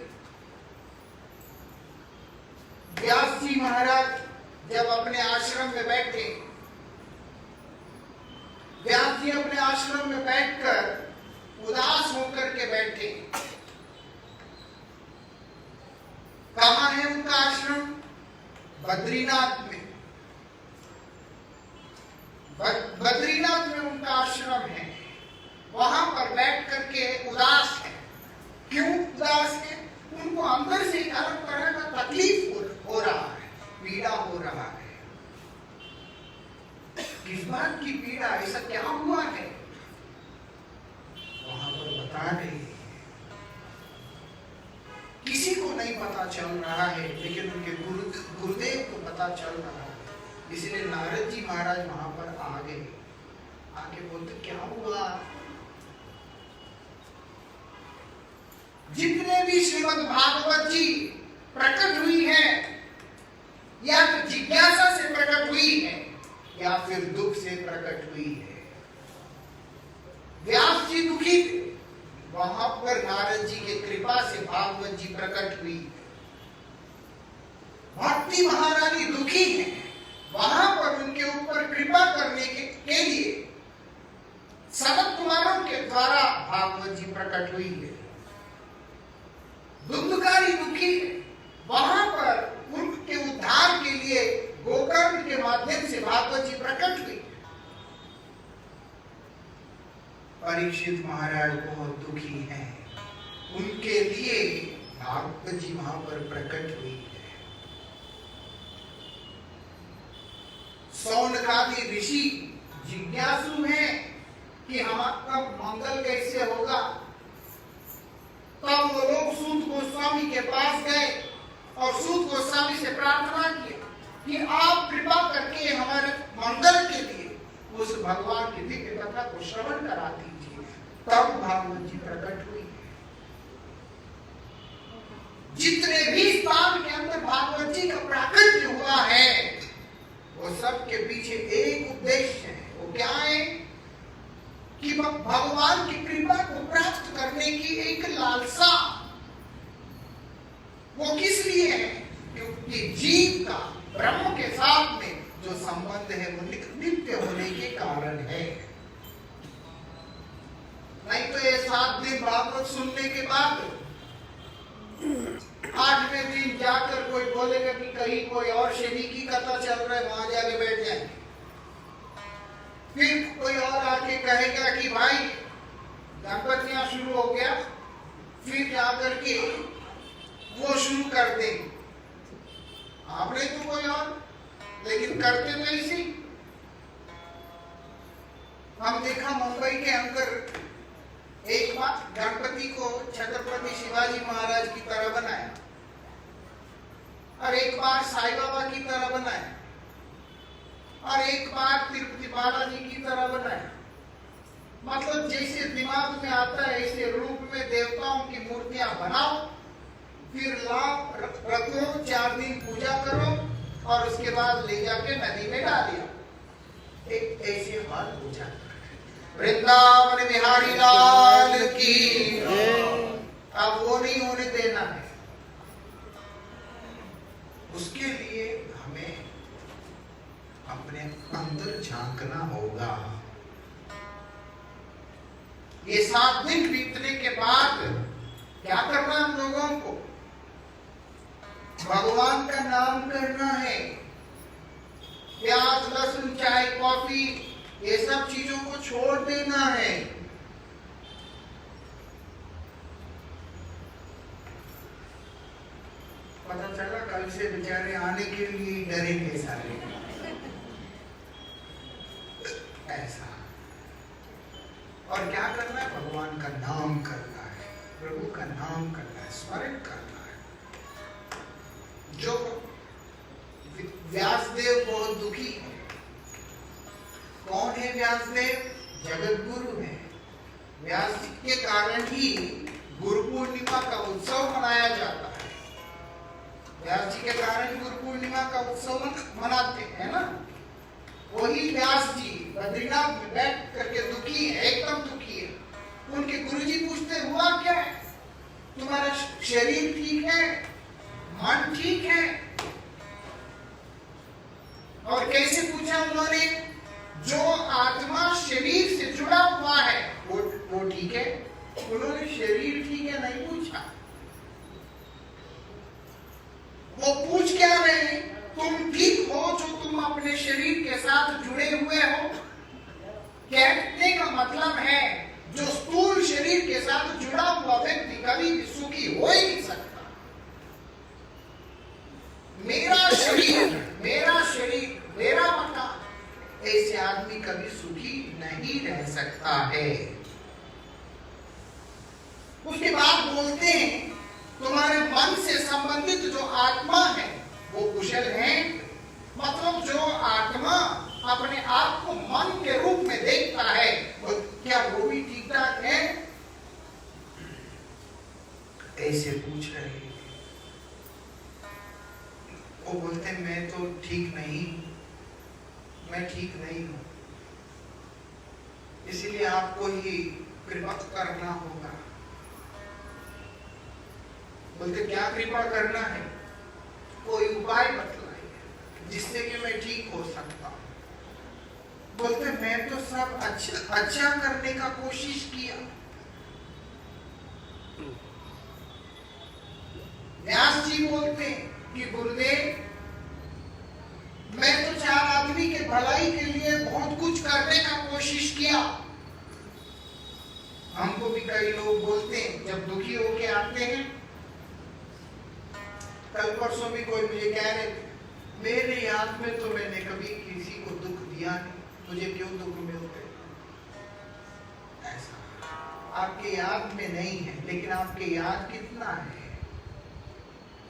व्यास जी महाराज जब अपने आश्रम में बैठे, व्यास जी अपने आश्रम में बैठकर उदास होकर के बैठे। कहाँ है उनका आश्रम? बद्रीनाथ में। बद्रीनाथ में उनका आश्रम है। वहां पर बैठ करके उदास है। क्यों उदास है? उनको अंदर से एक अलग तरह का तकलीफ हो रहा है, पीड़ा हो रहा है। किस बात की पीड़ा? ऐसा क्या हुआ है? वहां पर बता रहे हैं। किसी को नहीं पता चल रहा है, लेकिन उनके गुरुदेव को पता चल रहा है। इसलिए नारद जी महाराज वहां पर आ गए। आके बोलते क्या हुआ? जितने भी श्रीमद् भागवत जी प्रकट हुई है, या तो जिज्ञासा से प्रकट हुई है या फिर दुख से प्रकट हुई है। व्यास जी दुखी थे, वहां पर नारद जी के कृपा से भागवत जी प्रकट हुई। भक्ति महारानी दुखी है, वहां पर उनके ऊपर कृपा करने के लिए सनत कुमारों के द्वारा भागवत जी प्रकट हुई है। दुंदुकारी दुखी है, वहां पर उनके उद्धार के लिए गोकर्ण के माध्यम से भागवत जी प्रकट हुई। परीक्षित महाराज बहुत दुखी हैं, उनके लिए भागवत जी वहां पर प्रकट हुई है। सौनकादि ऋषि जिज्ञासु हैं कि हमारा मंगल कैसे होगा। तब वो लोग सूत गोस्वामी के पास गए और सूत गोस्वामी से प्रार्थना की कि आप कृपा करके हमारे मंगल के लिए उस भगवान की दिव्य कथा को श्रवण करा दीजिए। तब भागवत जी प्रकट हुई। जितने भी स्थान के अंदर भागवत जी का प्राकट्य हुआ है, वो सब के पीछे एक उद्देश्य है। वो क्या है? कि भगवान की कृपा को प्राप्त करने की एक लालसा। वो किस लिए है? क्योंकि जीव का ब्रह्म के साथ में जो संबंध है वो नित्य होने के कारण है। नहीं तो ये 7 दिन भागवत सुनने के बाद 8वें दिन जाकर कोई बोलेगा कि कहीं कोई और शनि की कथा चल रहा है, वहां जाके बैठ जाएंगे। फिर कोई और आके कहेगा कि भाई गणपतियां शुरू हो गया, फिर जाकर के वो शुरू कर देंगे। आपने तो कोई और, लेकिन करते तो इसी। हम देखा मुंबई के अंदर एक बार गणपति को छत्रपति शिवाजी महाराज की तरह बनाया और एक बार साईं बाबा की तरह बनाया और एक बार तिरुपति बालाजी की तरह बनाया। मतलब जैसे दिमाग में आता है ऐसे रूप में देवताओं की मूर्तियां बनाओ, फिर लाओ रखो, 4 दिन पूजा करो और उसके बाद ले जाके नदी में डाल दिया। एक ऐसे हाल हो जाता है। वृंदावन बिहारी लाल की। अब वो नहीं होने देना है। उसके लिए हमें अपने अंदर झांकना होगा। ये 7 दिन बीतने के बाद क्या करना हम लोगों को? भगवान का नाम करना है। प्याज लहसुन चाय कॉफी ये सब चीजों को छोड़ देना है। पता चला कल से बेचारे आने के लिए डरेंगे सारे। ऐसा। और क्या करना है? भगवान का नाम करना है, प्रभु का नाम करना है, स्मरण करना है। जो व्यासदेव बहुत दुखी है। कौन है व्यासदेव? जगत गुरु है। व्यास जी के कारण ही गुरु पूर्णिमा का उत्सव मनाया जाता है। व्यास जी के कारण गुरु पूर्णिमा का उत्सव मनाते हैं ना। वही व्यास जी बद्रीनाथ में बैठ करके दुखी है, एकदम दुखी है। उनके गुरुजी पूछते हुआ क्या है? तुम्हारा शरीर ठीक है, मन ठीक है? और कैसे पूछा उन्होंने? जो आत्मा शरीर से जुड़ा हुआ है वो ठीक है। उन्होंने शरीर ठीक है नहीं पूछा। वो पूछ क्या रहे? तुम ठीक हो जो तुम अपने शरीर के साथ जुड़े हुए हो? कहने का मतलब है जो स्थूल शरीर के साथ जुड़ा हुआ व्यक्ति कभी भी सुखी हो ही नहीं सकता। मेरा शरीर मेरा मकान, ऐसे आदमी कभी सुखी नहीं रह सकता है। उसके बाद बोलते हैं तुम्हारे मन से संबंधित जो आत्मा है वो कुशल है। मतलब जो आत्मा अपने आप को मन के रूप में देखता है वो क्या वो भी ठीक ठाक है? ऐसे पूछ रहे हैं। वो बोलते मैं तो ठीक नहीं, मैं ठीक नहीं हूं, इसीलिए आपको ही कृपा करना होगा। बोलते क्या कृपा करना है? कोई उपाय बतलाइए जिससे कि मैं ठीक हो सकता हूं। बोलते मैं तो सब अच्छा करने का कोशिश किया। व्यास जी बोलते कि गुरुदेव मैं तो 4 आदमी के भलाई के लिए बहुत कुछ करने का कोशिश किया। हमको भी कई लोग बोलते हैं जब दुखी होके आते हैं। कल परसों भी कोई मुझे कह रहे थे मेरे याद में तो मैंने कभी किसी को दुख दिया नहीं, मुझे क्यों दुख मिलते? ऐसा आपके याद में नहीं है, लेकिन आपके याद कितना है?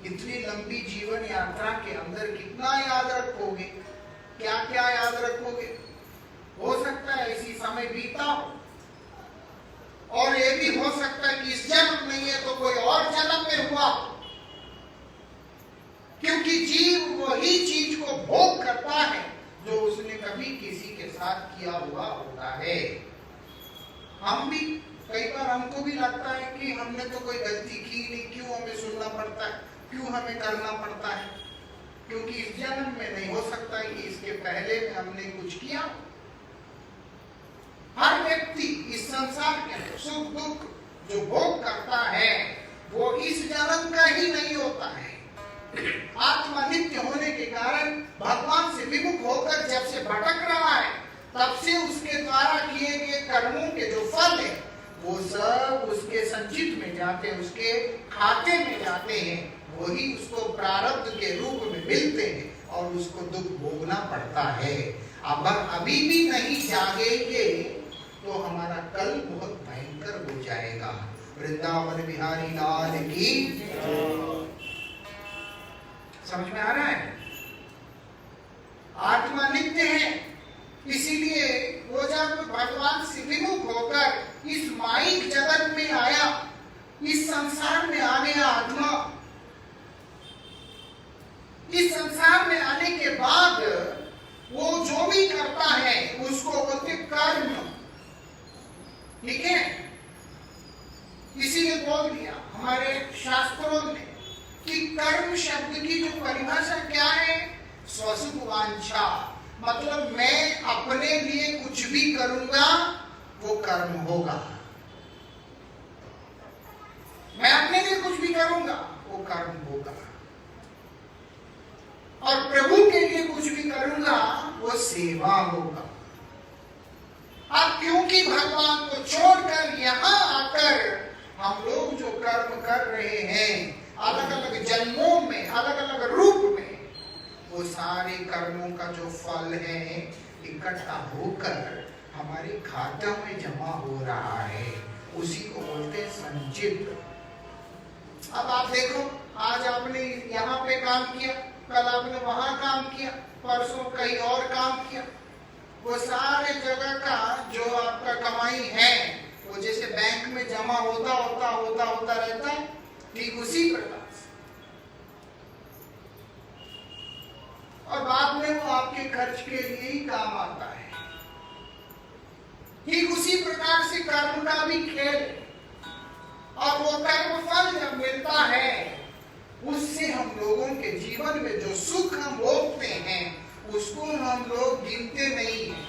इतनी लंबी जीवन यात्रा के अंदर कितना याद रखोगे? क्या क्या याद रखोगे? हो सकता है इसी समय बीता हो, और ये भी हो सकता है कि इस जन्म नहीं है तो कोई और जन्म में हुआ, क्योंकि जीव वही चीज को भोग करता है जो उसने कभी किसी के साथ किया हुआ होता है। हम भी कई बार हमको भी लगता है कि हमने तो कोई गलती की नहीं, क्यों हमें सुनना पड़ता है, क्यों हमें करना पड़ता है? क्योंकि इस जन्म में नहीं हो सकता है कि इसके पहले पहले में हमने कुछ किया। हर व्यक्ति इस संसार के सुख दुख जो भोग करता है वो इस जन्म का ही नहीं होता है। आत्मा नित्य होने के कारण भगवान से विमुख होकर जब से भटक रहा है तब से उसके द्वारा किए गए कर्मों के जो फल है वो सब उसके संचित में जाते हैं, उसके खाते में जाते हैं, वही उसको प्रारब्ध के रूप में मिलते हैं और उसको दुख भोगना पड़ता है। अब अभी भी नहीं जागेंगे तो हमारा कल बहुत भयंकर हो जाएगा। वृंदावन बिहारी लाल की समझ में आ रहा है? आत्मा नित्य है, इसीलिए वो जब भगवान से विमुख होकर इस माइक जगत में आया, इस संसार में आ गया आत्मा। इस संसार में आने के बाद वो जो भी करता है उसको बोलते कर्म। ठीक है, इसीलिए बोल दिया हमारे शास्त्रों ने कि कर्म शब्द की जो परिभाषा क्या है, स्वसुख वांछा, मतलब मैं अपने लिए कुछ भी करूंगा वो कर्म होगा। मैं अपने लिए कुछ भी करूंगा वो कर्म होगा, और प्रभु के लिए कुछ भी करूंगा वो सेवा होगा। अब क्योंकि भगवान को छोड़कर यहाँ आकर हम लोग जो कर्म कर रहे हैं अलग अलग जन्मों में, अलग अलग रूप में, वो सारे कर्मों का जो फल है इकट्ठा होकर हमारे खातों में जमा हो रहा है, उसी को बोलते हैं संचित। अब आप देखो, आज आपने यहाँ पे काम किया, कल आपने वहां काम किया, परसों कहीं और काम किया, वो सारे जगह का जो आपका कमाई है वो जैसे बैंक में जमा होता रहता है, ठीक उसी प्रकार से, और बाद में वो आपके खर्च के लिए ही काम आता है। ठीक उसी प्रकार से कर्म का भी खेल, और वो कर्म फल जब मिलता है उससे हम लोगों के जीवन में जो सुख हम भोगते हैं उसको हम लोग गिनते नहीं हैं,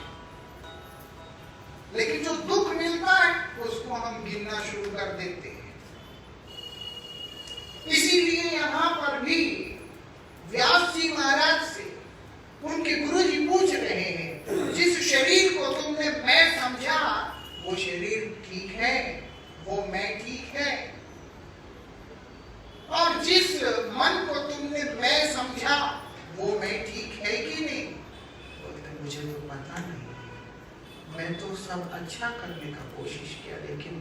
लेकिन जो दुख मिलता है उसको हम गिनना शुरू कर देते हैं। इसीलिए यहाँ पर भी व्यास जी महाराज से उनके गुरु जी पूछ रहे हैं, जिस शरीर को तुमने मैं समझा वो शरीर ठीक है, वो मैं ठीक है, और जिस मन को तुमने मैं समझा वो मैं ठीक है कि नहीं? बोलते मुझे तो पता नहीं, मैं तो सब अच्छा करने का कोशिश किया लेकिन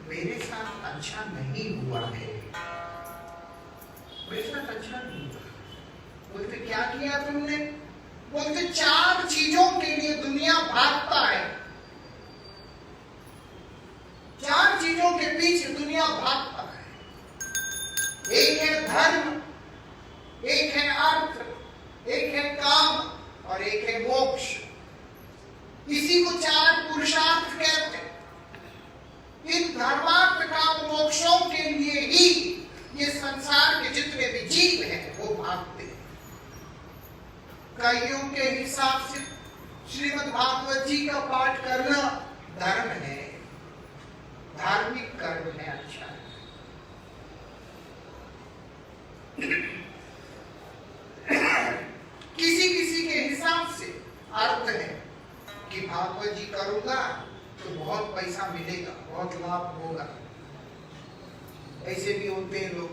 मेरे साथ अच्छा नहीं हुआ है, मेरे साथ अच्छा नहीं हुआ। बोलते क्या किया तुमने? बोलते 4 चीजों के लिए दुनिया भागता है, 4 चीजों के पीछे दुनिया भागता है। एक है धर्म, एक है अर्थ, एक है काम और एक है मोक्ष। इसी को 4 पुरुषार्थ कहते हैं। इन धर्मार्थ काम मोक्षों के लिए ही ये संसार के जितने भी जीव हैं वो भागते हैं। कईयों के हिसाब से श्रीमद् भागवत जी का पाठ करना धर्म है, धार्मिक कर्म है, अच्छा है। किसी किसी के हिसाब से अर्थ है कि भागवत जी करूंगा तो बहुत पैसा मिलेगा, बहुत लाभ होगा। ऐसे भी होते हैं लोग,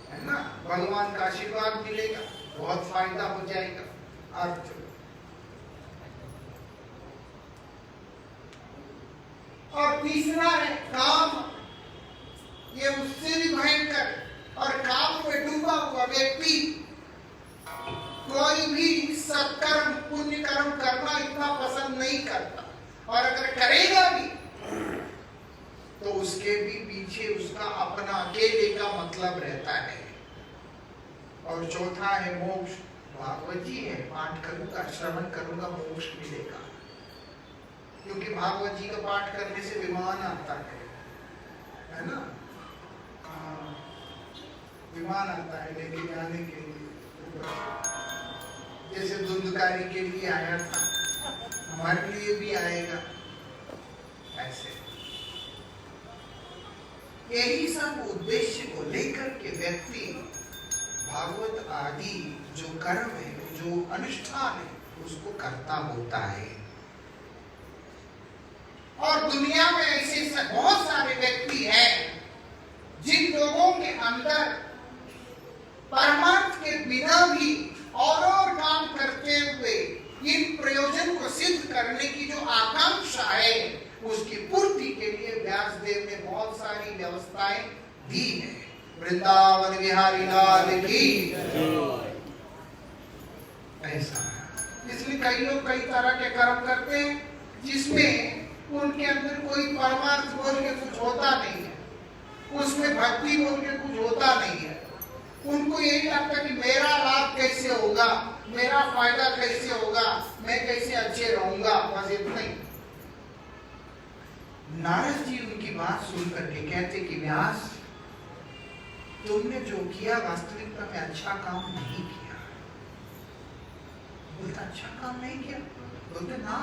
है ना, भगवान का आशीर्वाद मिलेगा, बहुत फायदा हो जाएगा, अर्थ। और तीसरा है काम, ये उससे भी भयंकर। और काम में डूबा हुआ व्यक्ति कोई भी सत्कर्म पुण्य कर्म करना इतना पसंद नहीं करता, और अगर करेगा भी तो उसके भी पीछे उसका अपना अकेले का मतलब रहता है। और चौथा है मोक्ष। भागवत जी है, पाठ करूंगा, श्रवण करूंगा, मोक्ष मिलेगा। क्योंकि भागवत जी का पाठ करने से विमान आता है ना, विमान आता है लेके जाने के लिए। शुभकारी के लिए आया था, हमारे लिए भी आएगा। ऐसे यही सब उद्देश्य को लेकर के व्यक्ति भागवत आदि जो कर्म है, जो अनुष्ठान है, उसको करता होता है। और दुनिया में ऐसे बहुत सारे व्यक्ति हैं जिन लोगों के अंदर परमार्थ के बिना भी और काम करते हुए इन प्रयोजन को सिद्ध करने की जो आकांक्षा है, उसकी पूर्ति के लिए व्यासदेव ने बहुत सारी व्यवस्थाएं दी है। वृंदावन बिहारी लाल की ऐसा। इसलिए कई लोग कई तरह के कर्म करते हैं जिसमें उनके अंदर कोई परमार्थ बोल के कुछ होता नहीं है, उसमें भक्ति बोल के कुछ होता नहीं है। उनको यही लगता कि मेरा लाभ कैसे होगा, मेरा फायदा कैसे होगा, मैं कैसे अच्छे रहूंगा, बस इतना ही। नारद जी उनकी बात सुन करके कहते कि व्यास, तुमने जो किया वास्तविकता में अच्छा काम नहीं किया। बोलता अच्छा काम नहीं किया? बोलते ना,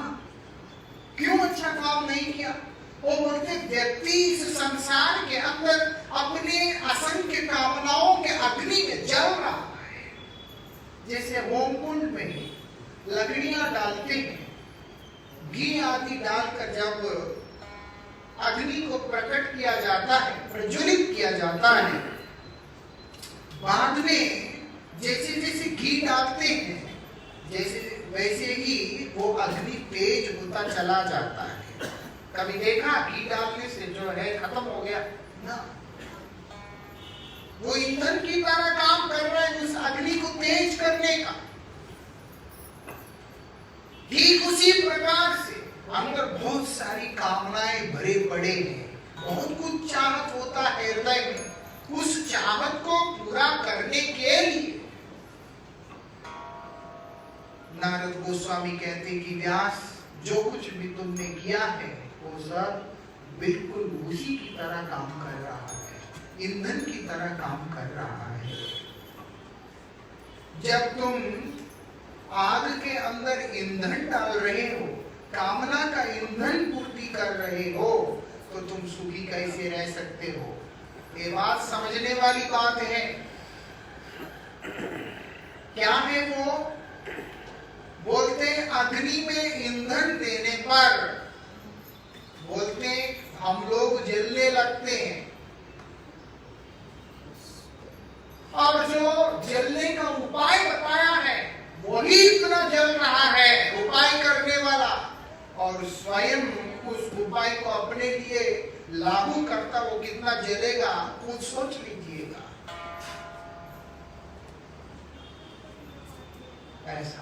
क्यों अच्छा काम नहीं किया? वो बोलते व्यक्ति इस संसार के अंदर अपने असंख्य कामनाओं के अग्नि में जल रहा है। जैसे होम कुंड में लकड़ियां डालते हैं, घी आदि डालकर जब अग्नि को प्रकट किया जाता है, प्रज्वलित किया जाता है, बाद में जैसे जैसे घी डालते हैं, जैसे वैसे ही वो अग्नि तेज होता चला जाता है। कभी देखा घी डालने से जो है खत्म हो गया ना, वो ईंधन की तरह काम कर रहा है उस अग्नि को तेज करने का। ठीक उसी प्रकार से अंदर बहुत सारी कामनाएं भरे पड़े हैं, बहुत कुछ चाहत होता है हृदय में। उस चाहत को पूरा करने के लिए नारद गोस्वामी कहते कि व्यास, जो कुछ भी तुमने किया है वो सब बिल्कुल उसी की तरह काम कर रहा है, ईंधन की तरह काम कर रहा है। जब तुम आग के अंदर ईंधन डाल रहे हो, कामना का ईंधन पूर्ति कर रहे हो, तो तुम सुखी कैसे रह सकते हो? ये बात समझने वाली बात है। क्या है वो? बोलते अग्नि में ईंधन देने पर बोलते हम लोग जलने लगते हैं, और जो जलने का उपाय बताया है वही इतना जल रहा है, उपाय करने वाला, और स्वयं उस उपाय को अपने लिए लागू करता वो कितना जलेगा, खुद सोच लीजिएगा। ऐसा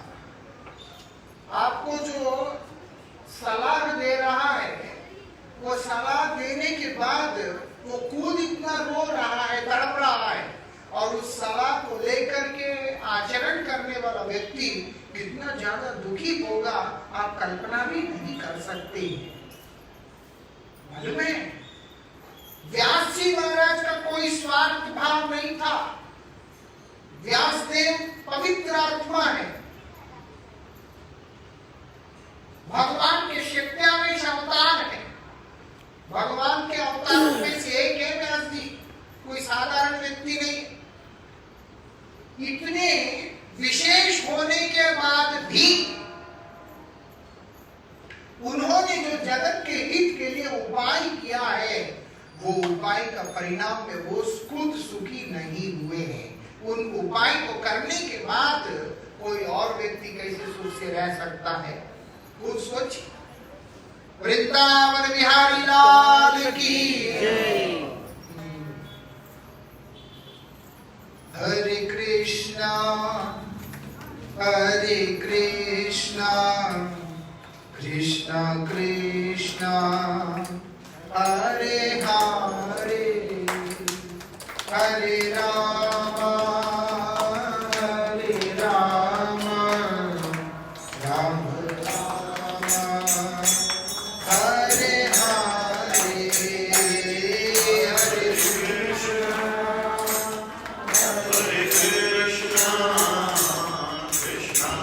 आपको जो सलाह दे रहा है, वो सलाह देने के बाद वो खुद इतना रो रहा है, तड़प रहा है, और उस सलाह को लेकर के आचरण करने वाला व्यक्ति कितना ज्यादा दुखी होगा, आप कल्पना भी नहीं कर सकते। मालूम है, व्यास जी महाराज का कोई स्वार्थ भाव नहीं था। व्यासदेव पवित्र आत्मा है, भगवान के 27 अवतार है, भगवान के अवतारों में से एक है व्यास जी, कोई साधारण व्यक्ति नहीं। इतने विशेष होने के बाद भी उन्होंने जो जगत के हित के लिए उपाय किया है, वो उपाय का परिणाम में वो खुद सुखी नहीं हुए हैं। उन उपाय को करने के बाद कोई और व्यक्ति कैसे सुख से रह सकता है? खुद सोच। वृंदावन बिहारी लाल की जय। हरे कृष्णा कृष्णा कृष्णा हरे हरे, हरे राम राम हरे हरे, हरे कृष्णा कृष्णा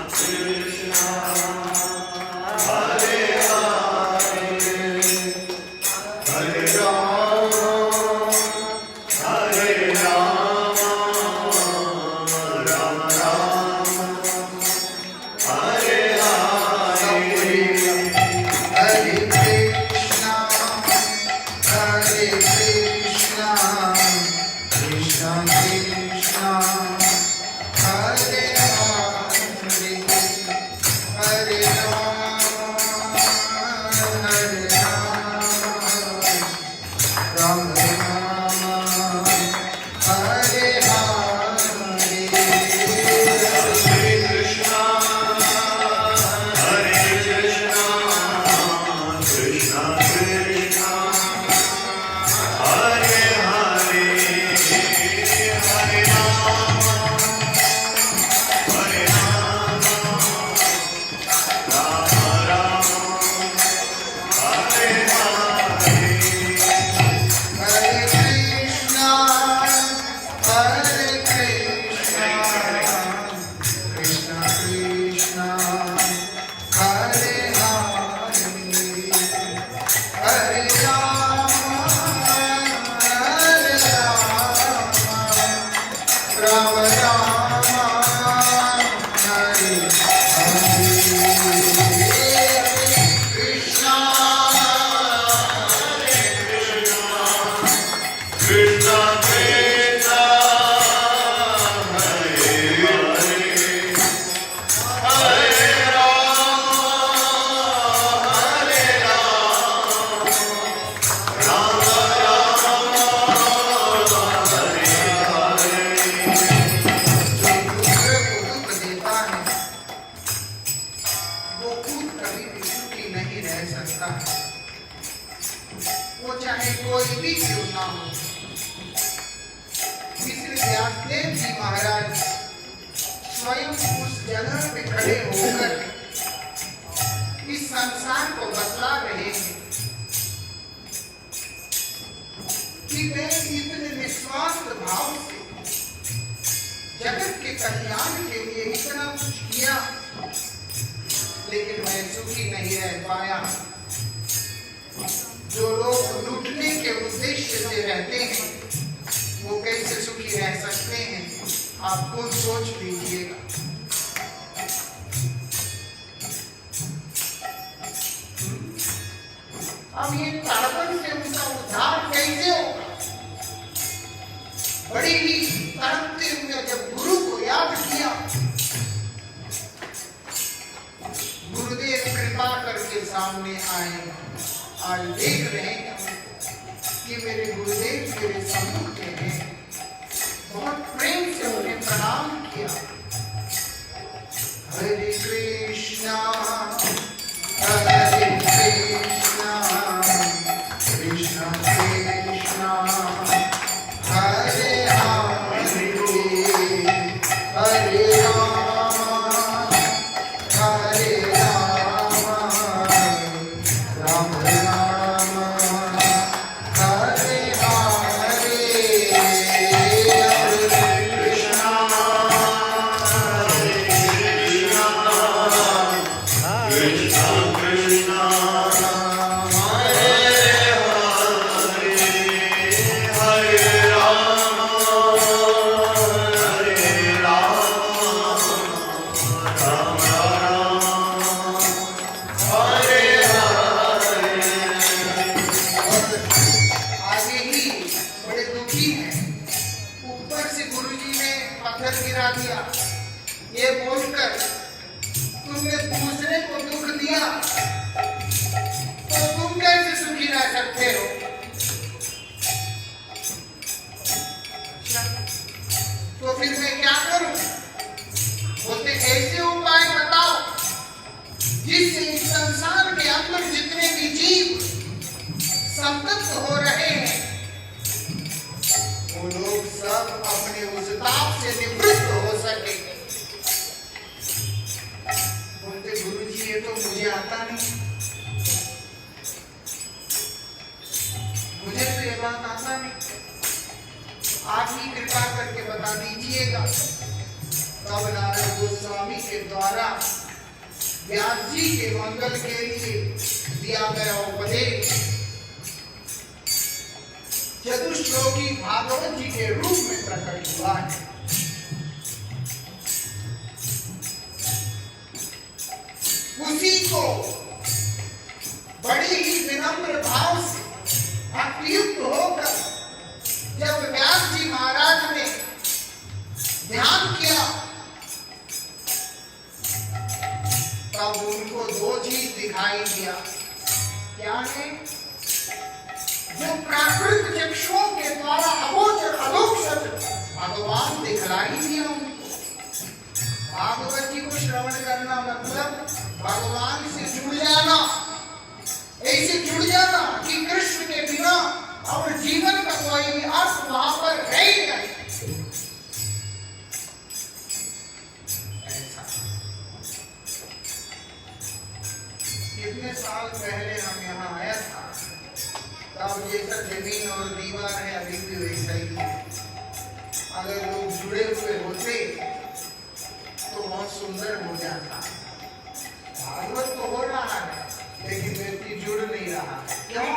तब नारद गोस्वामी के द्वारा व्यास जी के मंगल के लिए दिया गया उपदेश चतुश्लोकी भागवत जी के रूप में प्रकट हुआ है। उसी को बड़ी ही विनम्र भाव से भक्तियुक्त होकर जब व्यास जी महाराज ने ध्यान किया तब उनको दो चीज दिखाई दिया। क्या है? जो प्राकृत चक्षुओं के द्वारा अगोचर अलोकसर भगवान दिखलाई दिया उनको। भागवत जी को श्रवण करना मतलब भगवान से जुड़ जाना, ऐसे जुड़ जाना कि कृष्ण के बिना और जीवन का कोई भी अर्थ वहां पर है ही नहीं। ऐसा कितने साल पहले हम यहाँ आया था, तब जैसा जमीन और दीवार है अभी भी वैसा ही है। अगर लोग जुड़े हुए होते तो बहुत सुंदर हो जाता। भागवत तो हो रहा है लेकिन व्यक्ति जुड़ नहीं रहा। क्यों?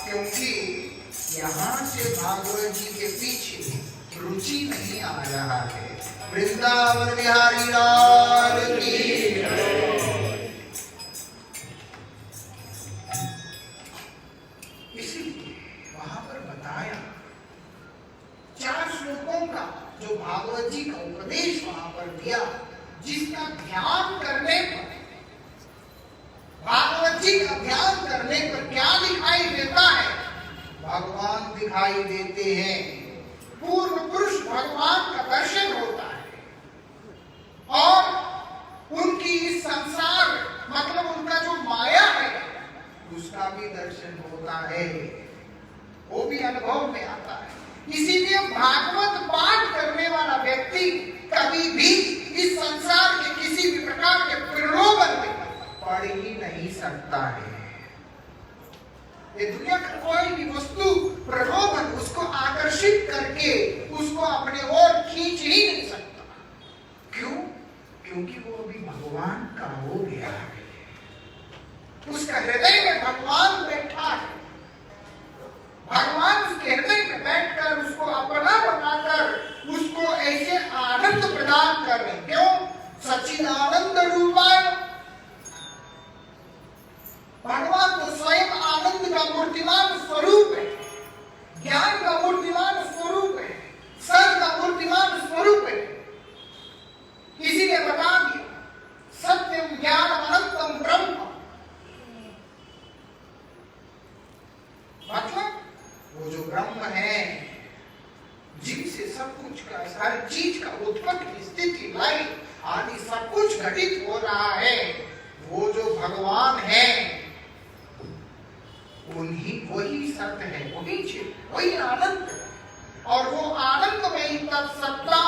क्योंकि यहाँ से भागवत जी के पीछे रुचि नहीं आ रहा है। वृंदावन बिहारी लाल की। इसीलिए वहां पर बताया 4 श्लोकों का जो भागवत जी का उपदेश वहां पर दिया, जिसका ध्यान करने पर, भागवत जी का ध्यान करने पर क्या दिखाई देता है? भगवान दिखाई देते हैं। पूर्व पुरुष भगवान का दर्शन होता है और उनकी इस संसार मतलब उनका जो माया है उसका भी दर्शन होता है, वो भी अनुभव में आता है। इसीलिए भागवत पाठ करने वाला व्यक्ति कभी भी इस संसार के किसी भी प्रकार के प्रलोभन में पड़ ही नहीं सकता है। ये दुनिया का कोई भी वस्तु प्रलोभन उसको आकर्षित करके उसको अपने ओर खींच ही नहीं सकता। क्यों? क्योंकि वो अभी भगवान का हो गया है। उसका हृदय में भगवान बैठा है। भगवान उसके हृदय में बैठकर उसको अपना बनाकर उसको ऐसे आनंद प्रदान कर रहे। क्यों? सच्चिदानंद रूपाय। भगवान तो स्वयं आनंद का मूर्तिमान स्वरूप है, ज्ञान का मूर्तिमान स्वरूप है, सत का मूर्तिमान स्वरूप है। इसीलिए बता दिया सत्यम ज्ञान अनंतम ब्रह्म। मतलब वो जो ब्रह्म है जिनसे सब कुछ का, हर चीज का उत्पत्ति स्थिति लय आदि सब कुछ घटित हो रहा है, वो जो भगवान है वही सत्य है, वही आनंद है। और वो आनंद में ही तत्सत्ता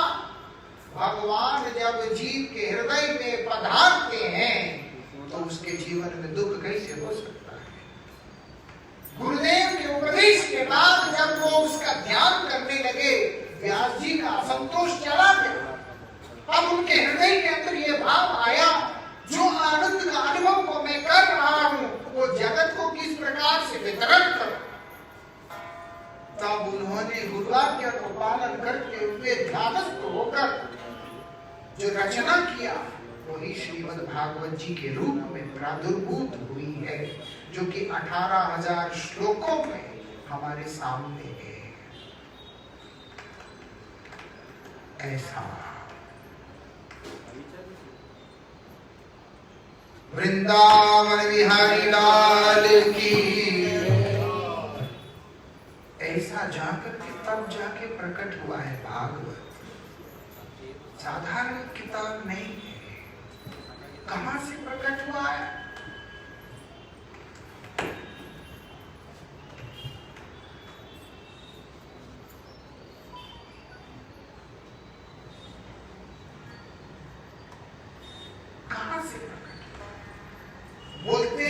भगवान जब जीव के हृदय में पधारते हैं तो उसके जीवन में दुख कैसे हो सकता है? गुरुदेव के उपदेश के बाद जब वो उसका ध्यान करने लगे, व्यास जी का असंतोष चला गया। अब उनके हृदय के अंदर ये भाव आया, जो आनंद का अनुभव को मैं कर रहा हूं वो जगत को किस प्रकार से वितरण करूं। तब उन्होंने गुरुवाक्य को पालन करते हुए ध्यानस्थ होकर जो रचना किया वही श्रीमद् भागवत जी के रूप में प्रादुर्भूत हुई है, जो कि 18,000 श्लोकों में हमारे सामने है। ऐसा वृंदावन बिहारी लाल की। ऐसा जाकर के तब जाके प्रकट हुआ है भागवत। साधारण किताब नहीं है। कहां से प्रकट हुआ है? कहां से प्रकट? बोलते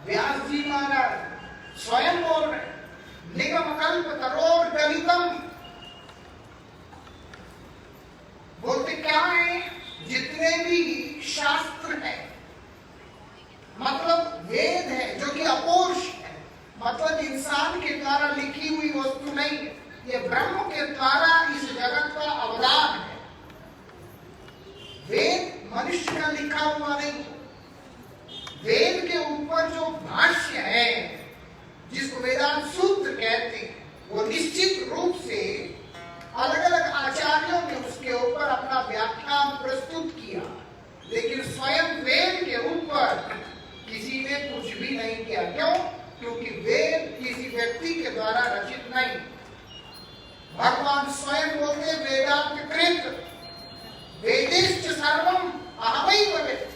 व्यास जी महाराज स्वयं बोल रहे, निगम कल्प तरोर दलितम। वो व्यक्ति शास्त्र है, मतलब वेद है जो कि अपौरुष है, मतलब इंसान के द्वारा लिखी हुई वस्तु नहीं है, ये ब्रह्म के द्वारा इस जगत का अवदान है। वेद मनुष्य का लिखा हुआ नहीं। वेद के ऊपर जो भाष्य है, जिसको वेदांत सूत्र कहते हैं, वो निश्चित रूप से अलग अलग आचार्यों ने उसके ऊपर अपना व्याख्यान प्रस्तुत किया, लेकिन स्वयं वेद के ऊपर किसी ने कुछ भी नहीं किया। क्यों? क्योंकि वेद किसी व्यक्ति के द्वारा रचित नहीं। भगवान स्वयं बोलते वेदांत कृत वेदेश्च सर्वम अहमैव वेद।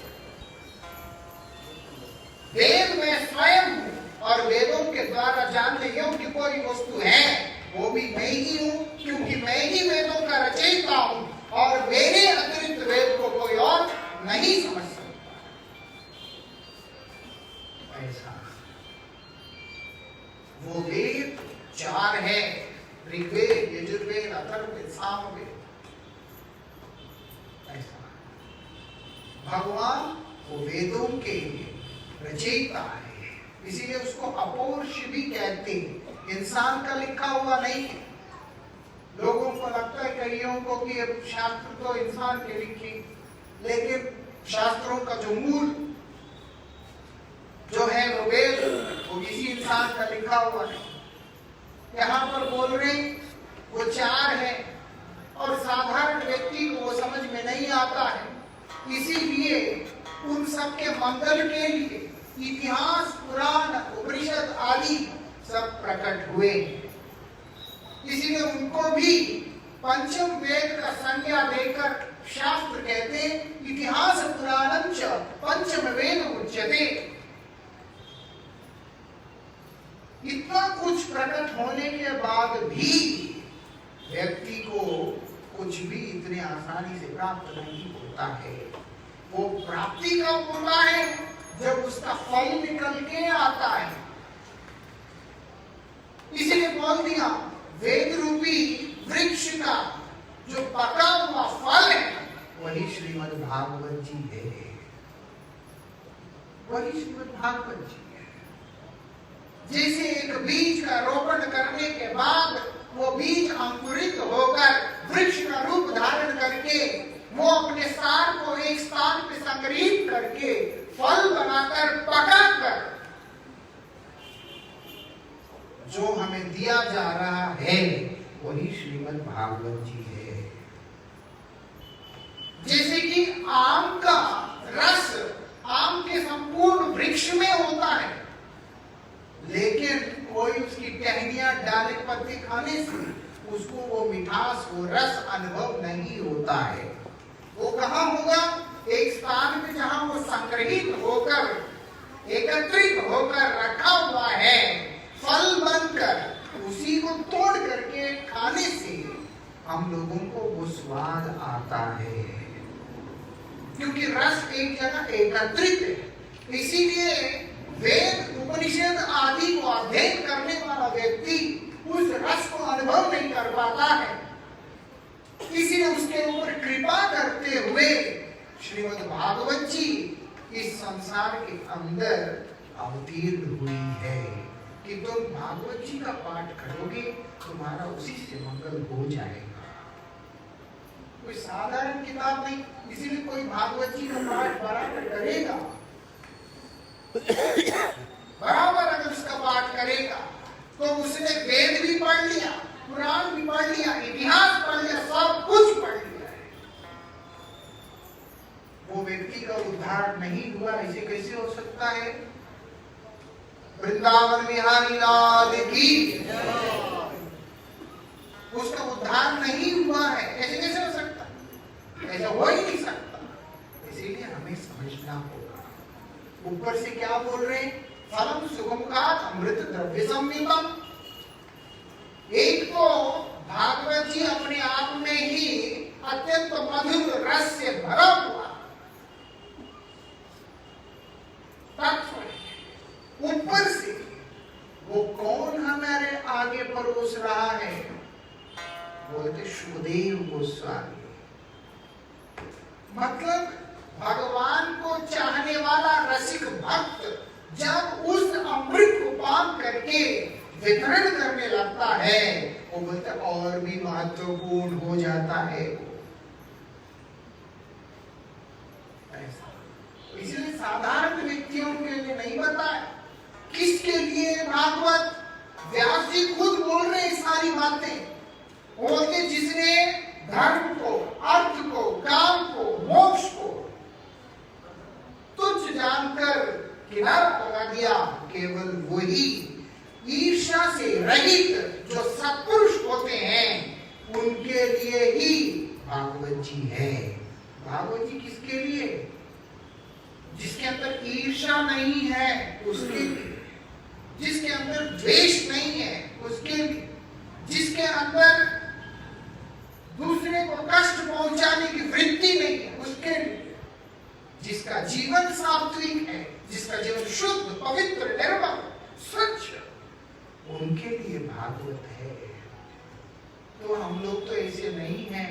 वेद में स्वयं हूं और वेदों के द्वारा जानने योग्य कोई वस्तु है वो भी मैं ही हूं, क्योंकि मैं ही वेदों का रचयिता हूं और मेरे अतिरिक्त वेद को कोई और नहीं समझ सकता। ऐसा वो वेद चार है, ऋग्वेद, यजुर्वेद, अथर्ववेद, सामवेद। ऐसा भगवान वो वेदों के रचयिता है, इसीलिए उसको अपौरुष भी कहते हैं। इंसान का लिखा हुआ नहीं है। लोगों को लगता है कईयों को कि शास्त्र तो इंसान के लिखे, लेकिन शास्त्रों का जो मूल जो है वो वेद, वो किसी इंसान का लिखा हुआ नहीं। यहाँ पर बोल रहे वो चार है और साधारण व्यक्ति को वो समझ में नहीं आता है, इसीलिए उन सब के मंगल के लिए इतिहास, पुराण, उपनिषद आदि सब प्रकट हुए। इसीलिए उनको भी पंचम वेद का संज्ञा देकर शास्त्र कहते इतिहास पुराणं च पंचम वेद उच्यते। इतना कुछ प्रकट होने के बाद भी व्यक्ति को कुछ भी इतने आसानी से प्राप्त नहीं होता है। वो प्राप्ति कब होता है? जब उसका फल निकल के आता है। इसीलिए बोल दिया वेद रूपी वृक्ष का जो पका हुआ फल है वही श्रीमद् भागवत जी है, वही श्रीमद् भागवत जी है। जैसे एक बीज का रोपण करने के बाद वो बीज अंकुरित होकर वृक्ष का रूप धारण करके वो अपने सार को एक स्थान पे संग्रहित करके फल बनाकर पकाकर जो हमें दिया जा रहा है वही श्रीमद् भागवत जी है। जैसे कि आम का रस आम के संपूर्ण वृक्ष में होता है, लेकिन कोई उसकी टहनियां डाले पत्ते खाने से उसको वो मिठास, वो रस अनुभव नहीं होता है। वो कहाँ होगा? एक स्थान पे जहां वो संग्रहित होकर एकत्रित होकर रखा हुआ है, फल बनकर उसी को तोड़ करके खाने से हम लोगों को वो स्वाद आता है, क्योंकि रस एक जगह एकत्रित है। इसीलिए वेद, उपनिषद आदि को अध्ययन करने वाला व्यक्ति उस रस को अनुभव नहीं कर पाता है। इसीलिए उसके ऊपर कृपा करते हुए श्रीमद् भागवत जी इस संसार के अंदर अवतीर्ण हुई है कि तुम भागवत जी का पाठ करोगे, तुम्हारा उसी से मंगल हो जाएगा। कोई साधारण किताब नहीं, इसीलिए कोई भागवत जी का पाठ बराबर करेगा, बराबर अगर उसका पाठ करेगा तो उसने वेद भी पढ़ लिया, पुराण भी पढ़ लिया, इतिहास पढ़ लिया, सब कुछ पढ़ लिया है। वो व्यक्ति का उद्धार नहीं हुआ, ऐसे कैसे हो सकता है? वृंदावन बिहारी लाल की उसका उद्धार नहीं हुआ है, ऐसे कैसे हो सकता? ऐसा हो ही नहीं सकता। इसीलिए हमें समझना होगा। ऊपर से क्या बोल रहे हैं? फलम सुगमकात अमृत द्रव्य संमितम। एक तो भागवत जी अपने आप में ही अत्यंत मधुर रस से भरा हुआ तत्व, ऊपर से वो कौन हमारे आगे परोस रहा है? बोलते सुखदेव गोस्वामी। मतलब भक्त जब उस अमृत को पान करके वितरण करने लगता है, वो बोलते और भी महत्वपूर्ण हो जाता है। इसलिए साधारण व्यक्तियों के लिए नहीं बताया। किसके लिए भागवत? व्यास जी खुद बोल रहे हैं सारी बातें। बोलते जिसने धर्म को, अर्थ को, काम को, मोक्ष को तुच्छ जानकर किनारा लगा दिया, केवल वही ईर्ष्या से रहित जो सत्पुरुष होते हैं उनके लिए ही भागवत जी है। भागवत जी किसके लिए? जिसके अंदर ईर्ष्या नहीं है उसके लिए, जिसके अंदर द्वेष नहीं है उसके लिए, जिसके अंदर दूसरे को कष्ट पहुंचाने की वृत्ति नहीं है उसके लिए, जिसका जीवन सात्विक है, जिसका जीवन शुद्ध, पवित्र, निर्मल, स्वच्छ, उनके लिए भागवत है। तो हम लोग तो ऐसे नहीं हैं,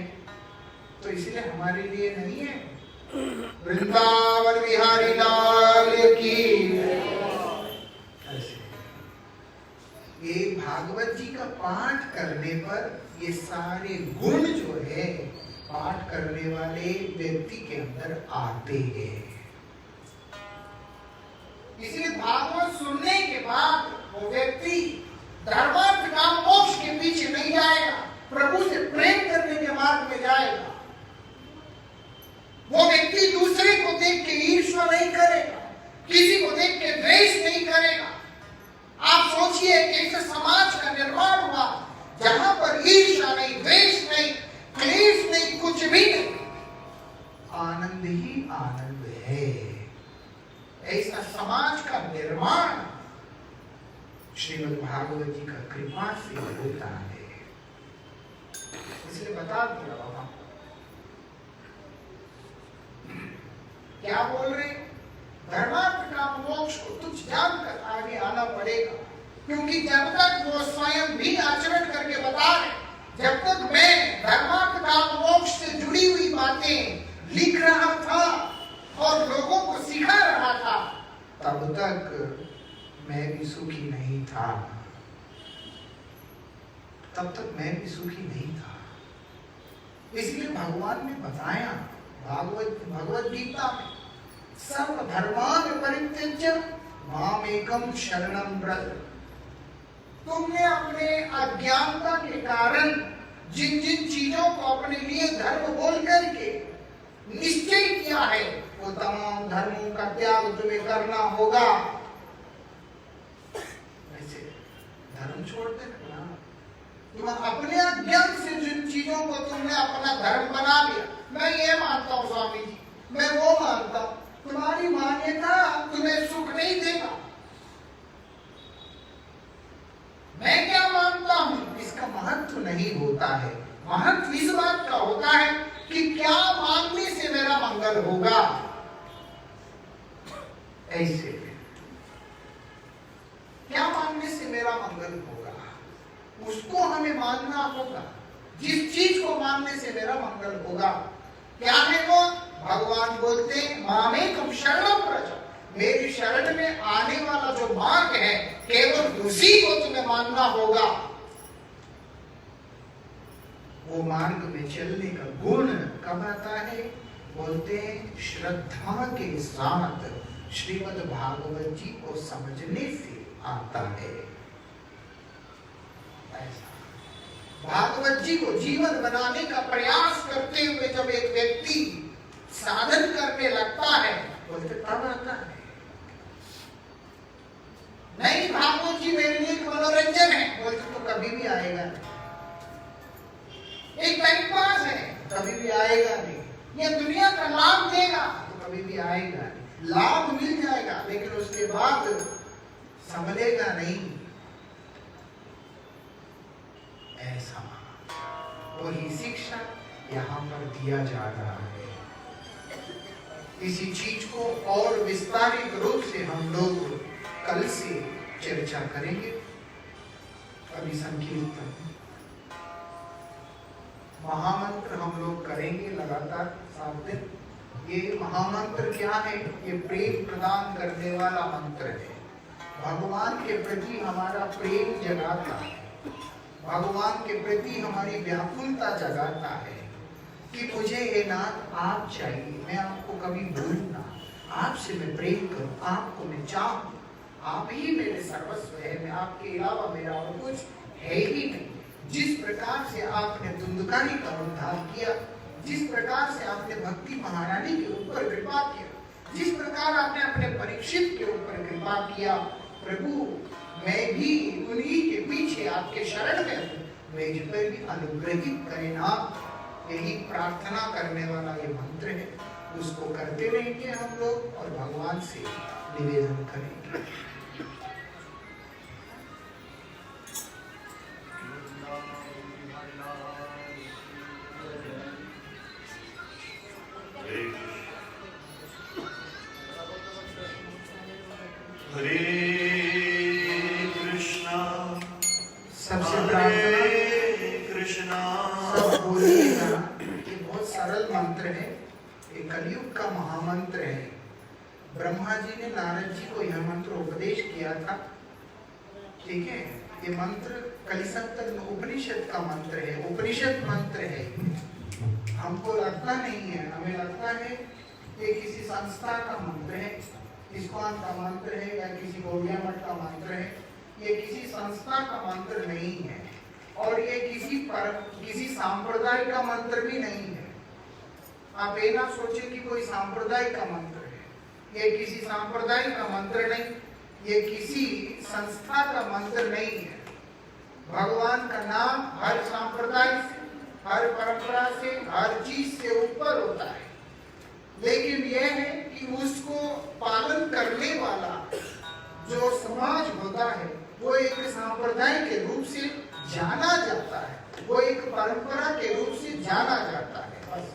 तो इसलिए हमारे लिए नहीं है। वृंदावन बिहारी लाल की। ये भागवत जी का पाठ करने पर ये सारे गुण जो है पाठ करने वाले व्यक्ति के अंदर आते हैं। इसलिए भागवत सुनने के बाद वो व्यक्ति धर्मार्थ काम मोक्ष के पीछे नहीं जाएगा, प्रभु से प्रेम करने के मार्ग में जाएगा। वो व्यक्ति दूसरे को देख के ईर्ष्या नहीं करेगा, किसी को देख के द्वेष नहीं करेगा। आप सोचिए कैसे समाज का निर्माण हुआ जहां पर ईर्ष्या नहीं, द्वेष नहीं, क्लेश नहीं, कुछ भी नहीं, आनंद ही आनंद है। ऐसा समाज का निर्माण श्रीमद् भागवत जी का कृपा से होता है। इसलिए बता दिया बाबा क्या बोल रहे? धर्मार्थ का मोक्ष को तुच्छ जानकर आगे आना पड़ेगा, क्योंकि जब तक वो स्वयं भी आचरण करके बता रहे, जब तक मैं धर्मार्थ का मोक्ष से जुड़ी हुई बातें लिख रहा था और लोगों को सिखा रहा था, तब तक मैं भी सुखी नहीं था। तब तक मैं भी सुखी नहीं था। इसलिए भगवान ने बताया भगवत गीता में, सर्व धर्मान परित्यज्य मामेकं शरणं व्रज। तुमने अपने अज्ञानता के कारण जिन जिन चीजों को अपने लिए धर्म बोल करके निश्चय किया है, वो तमाम धर्मों का त्याग तुम्हें करना होगा। वैसे धर्म छोड़ देना, तुम अपने अज्ञान से जिन चीजों को तुमने अपना धर्म बना लिया, मैं ये मानता हूँ स्वामी जी, मैं वो मानता हूँ, तुम्हारी मान्यता तुम्हें सुख नहीं देगा। मैं क्या मानता हूं इसका महत्व नहीं होता है। महत्व इस बात का होता है कि क्या मानने से मेरा मंगल होगा। ऐसे क्या मानने से मेरा मंगल होगा, उसको हमें मानना होगा। जिस चीज को मानने से मेरा मंगल होगा, क्या है वो? भगवान बोलते मामेकं शरणं व्रज, मेरी शरण में आने वाला जो मार्ग है केवल उसी को तुम्हें मानना होगा। वो मार्ग में चलने का गुण कब आता है? बोलते हैं श्रद्धा के साथ श्रीमद् भागवत जी को समझने से आता है। ऐसा भागवत जी को जीवन बनाने का प्रयास करते हुए जब एक व्यक्ति साधन करने लगता है, बोलते तब आता है। नहीं भागवत जी मेरे लिए मनोरंजन है, बोलते तो कभी भी आएगा नहीं। एक टाइम पास है, कभी भी आएगा नहीं। ये दुनिया का लाभ देगा तो कभी भी आएगा नहीं। लाभ मिल जाएगा लेकिन उसके बाद संभलेगा नहीं। ऐसा वही शिक्षा यहाँ पर दिया जा रहा है। इसी चीज को और विस्तारित रूप से हम लोग कल से चर्चा करेंगे। अभी संकीर्तन महामंत्र हम लोग करेंगे लगातार 7 दिन। ये महामंत्र क्या है? ये प्रेम प्रदान करने वाला मंत्र है। भगवान के प्रति हमारा प्रेम जगाता है, भगवान के प्रति हमारी व्याकुलता जगाता है कि मुझे हे नाथ आप चाहिए, मैं आपको कभी भूलूं ना, आपसे मैं प्रेम करूं, आपको मैं चाहूं, आप ही मेरे सर्वस्व है, मैं आपके अलावा मेरा और कुछ है ही नहीं। जिस प्रकार से आपने धुंधकारी का उद्धार किया, जिस प्रकार से आपने भक्ति महारानी के ऊपर कृपा किया, जिस प्रकार आपने अपने परीक्षित के ऊपर कृपा किया, प्रभु मैं भी उन्हीं के पीछे आपके शरण में हूँ, मुझ पर भी अनुग्रहित करें आप। यही प्रार्थना करने वाला ये मंत्र है, उसको करते रहेंगे हम लोग और भगवान से निवेदन करेंगे। हरे कृष्णा सबसे प्रार्थना कृष्णा सब बोलिएगा। ये बहुत सरल मंत्र है, ये कलयुग का महामंत्र है। ब्रह्मा जी ने नारद जी को यह मंत्र उपदेश किया था, ठीक है। ये मंत्र कलिसप्तक उपनिषद का मंत्र है, उपनिषद मंत्र है। हमको लगता नहीं है, हमें लगता है ये किसी संस्था का मंत्र है, इस्कॉन का मंत्र है या किसी गौड़िया मठ का मंत्र है। ये किसी संस्था का मंत्र नहीं है और ये किसी सांप्रदाय का मंत्र भी नहीं है। आप ये ना सोचे कि कोई सांप्रदाय का मंत्र है, ये किसी सांप्रदाय का मंत्र नहीं, ये किसी संस्था का मंत्र नहीं है। भगवान का नाम हर सांप्रदाय से, हर परंपरा से, हर चीज से ऊपर होता है, लेकिन यह है कि उसको पालन करने वाला जो समाज होता है वो एक संप्रदाय के रूप से जाना जाता है, वो एक परंपरा के रूप से जाना जाता है, बस।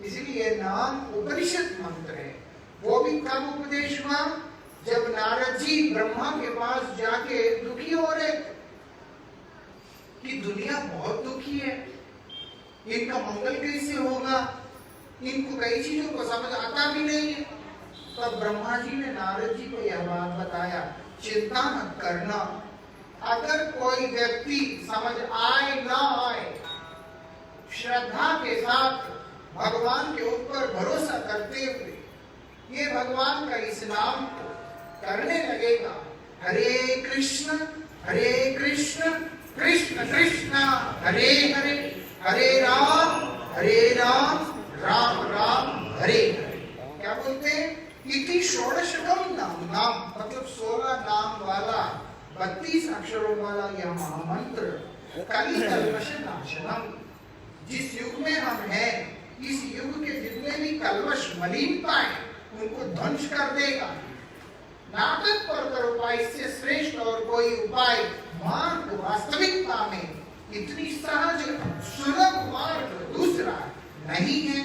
इसलिए नाम उपनिषद मंत्र है। वो भी कब उपदेश हुआ? जब नारद जी ब्रह्मा के पास जाके दुखी हो रहे थे कि दुनिया बहुत दुखी है, इनका मंगल कैसे होगा, इनको कई चीजों को समझ आता भी नहीं है। तब ब्रह्मा जी ने नारद जी को यह बात बताया, चिंता मत करना, अगर कोई व्यक्ति समझ आए ना आए, श्रद्धा के साथ भगवान के ऊपर भरोसा करते हुए ये भगवान का इस नाम को करने लगेगा, हरे कृष्ण कृष्ण कृष्ण हरे हरे, हरे राम राम राम हरे हरे। क्या बोलते हैं? इति षोडशकम नाम, मतलब 16 नाम वाला 32 अक्षरों वाला यह महामंत्र कलिकल्मष नाशनम। जिस युग में हम हैं, इस युग के जितने भी कल्मष मलिनताएं उनको ध्वंस कर देगा। नाटक पर उपाय से श्रेष्ठ और कोई उपाय मार्ग वास्तविकता में इतनी सहज सुलभ मार्ग दूसरा नहीं है।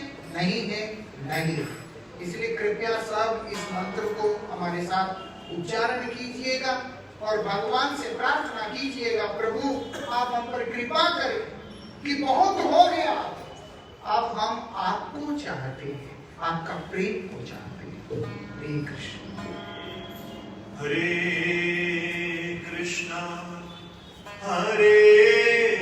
इसलिए कृपया सब इस मंत्र को हमारे साथ उच्चारण कीजिएगा और भगवान से प्रार्थना कीजिएगा, प्रभु आप हम पर कृपा करें कि बहुत हो गया, अब हम आपको चाहते हैं, आपका प्रेम को चाहते हैं। हरे कृष्ण हरे कृष्णा हरे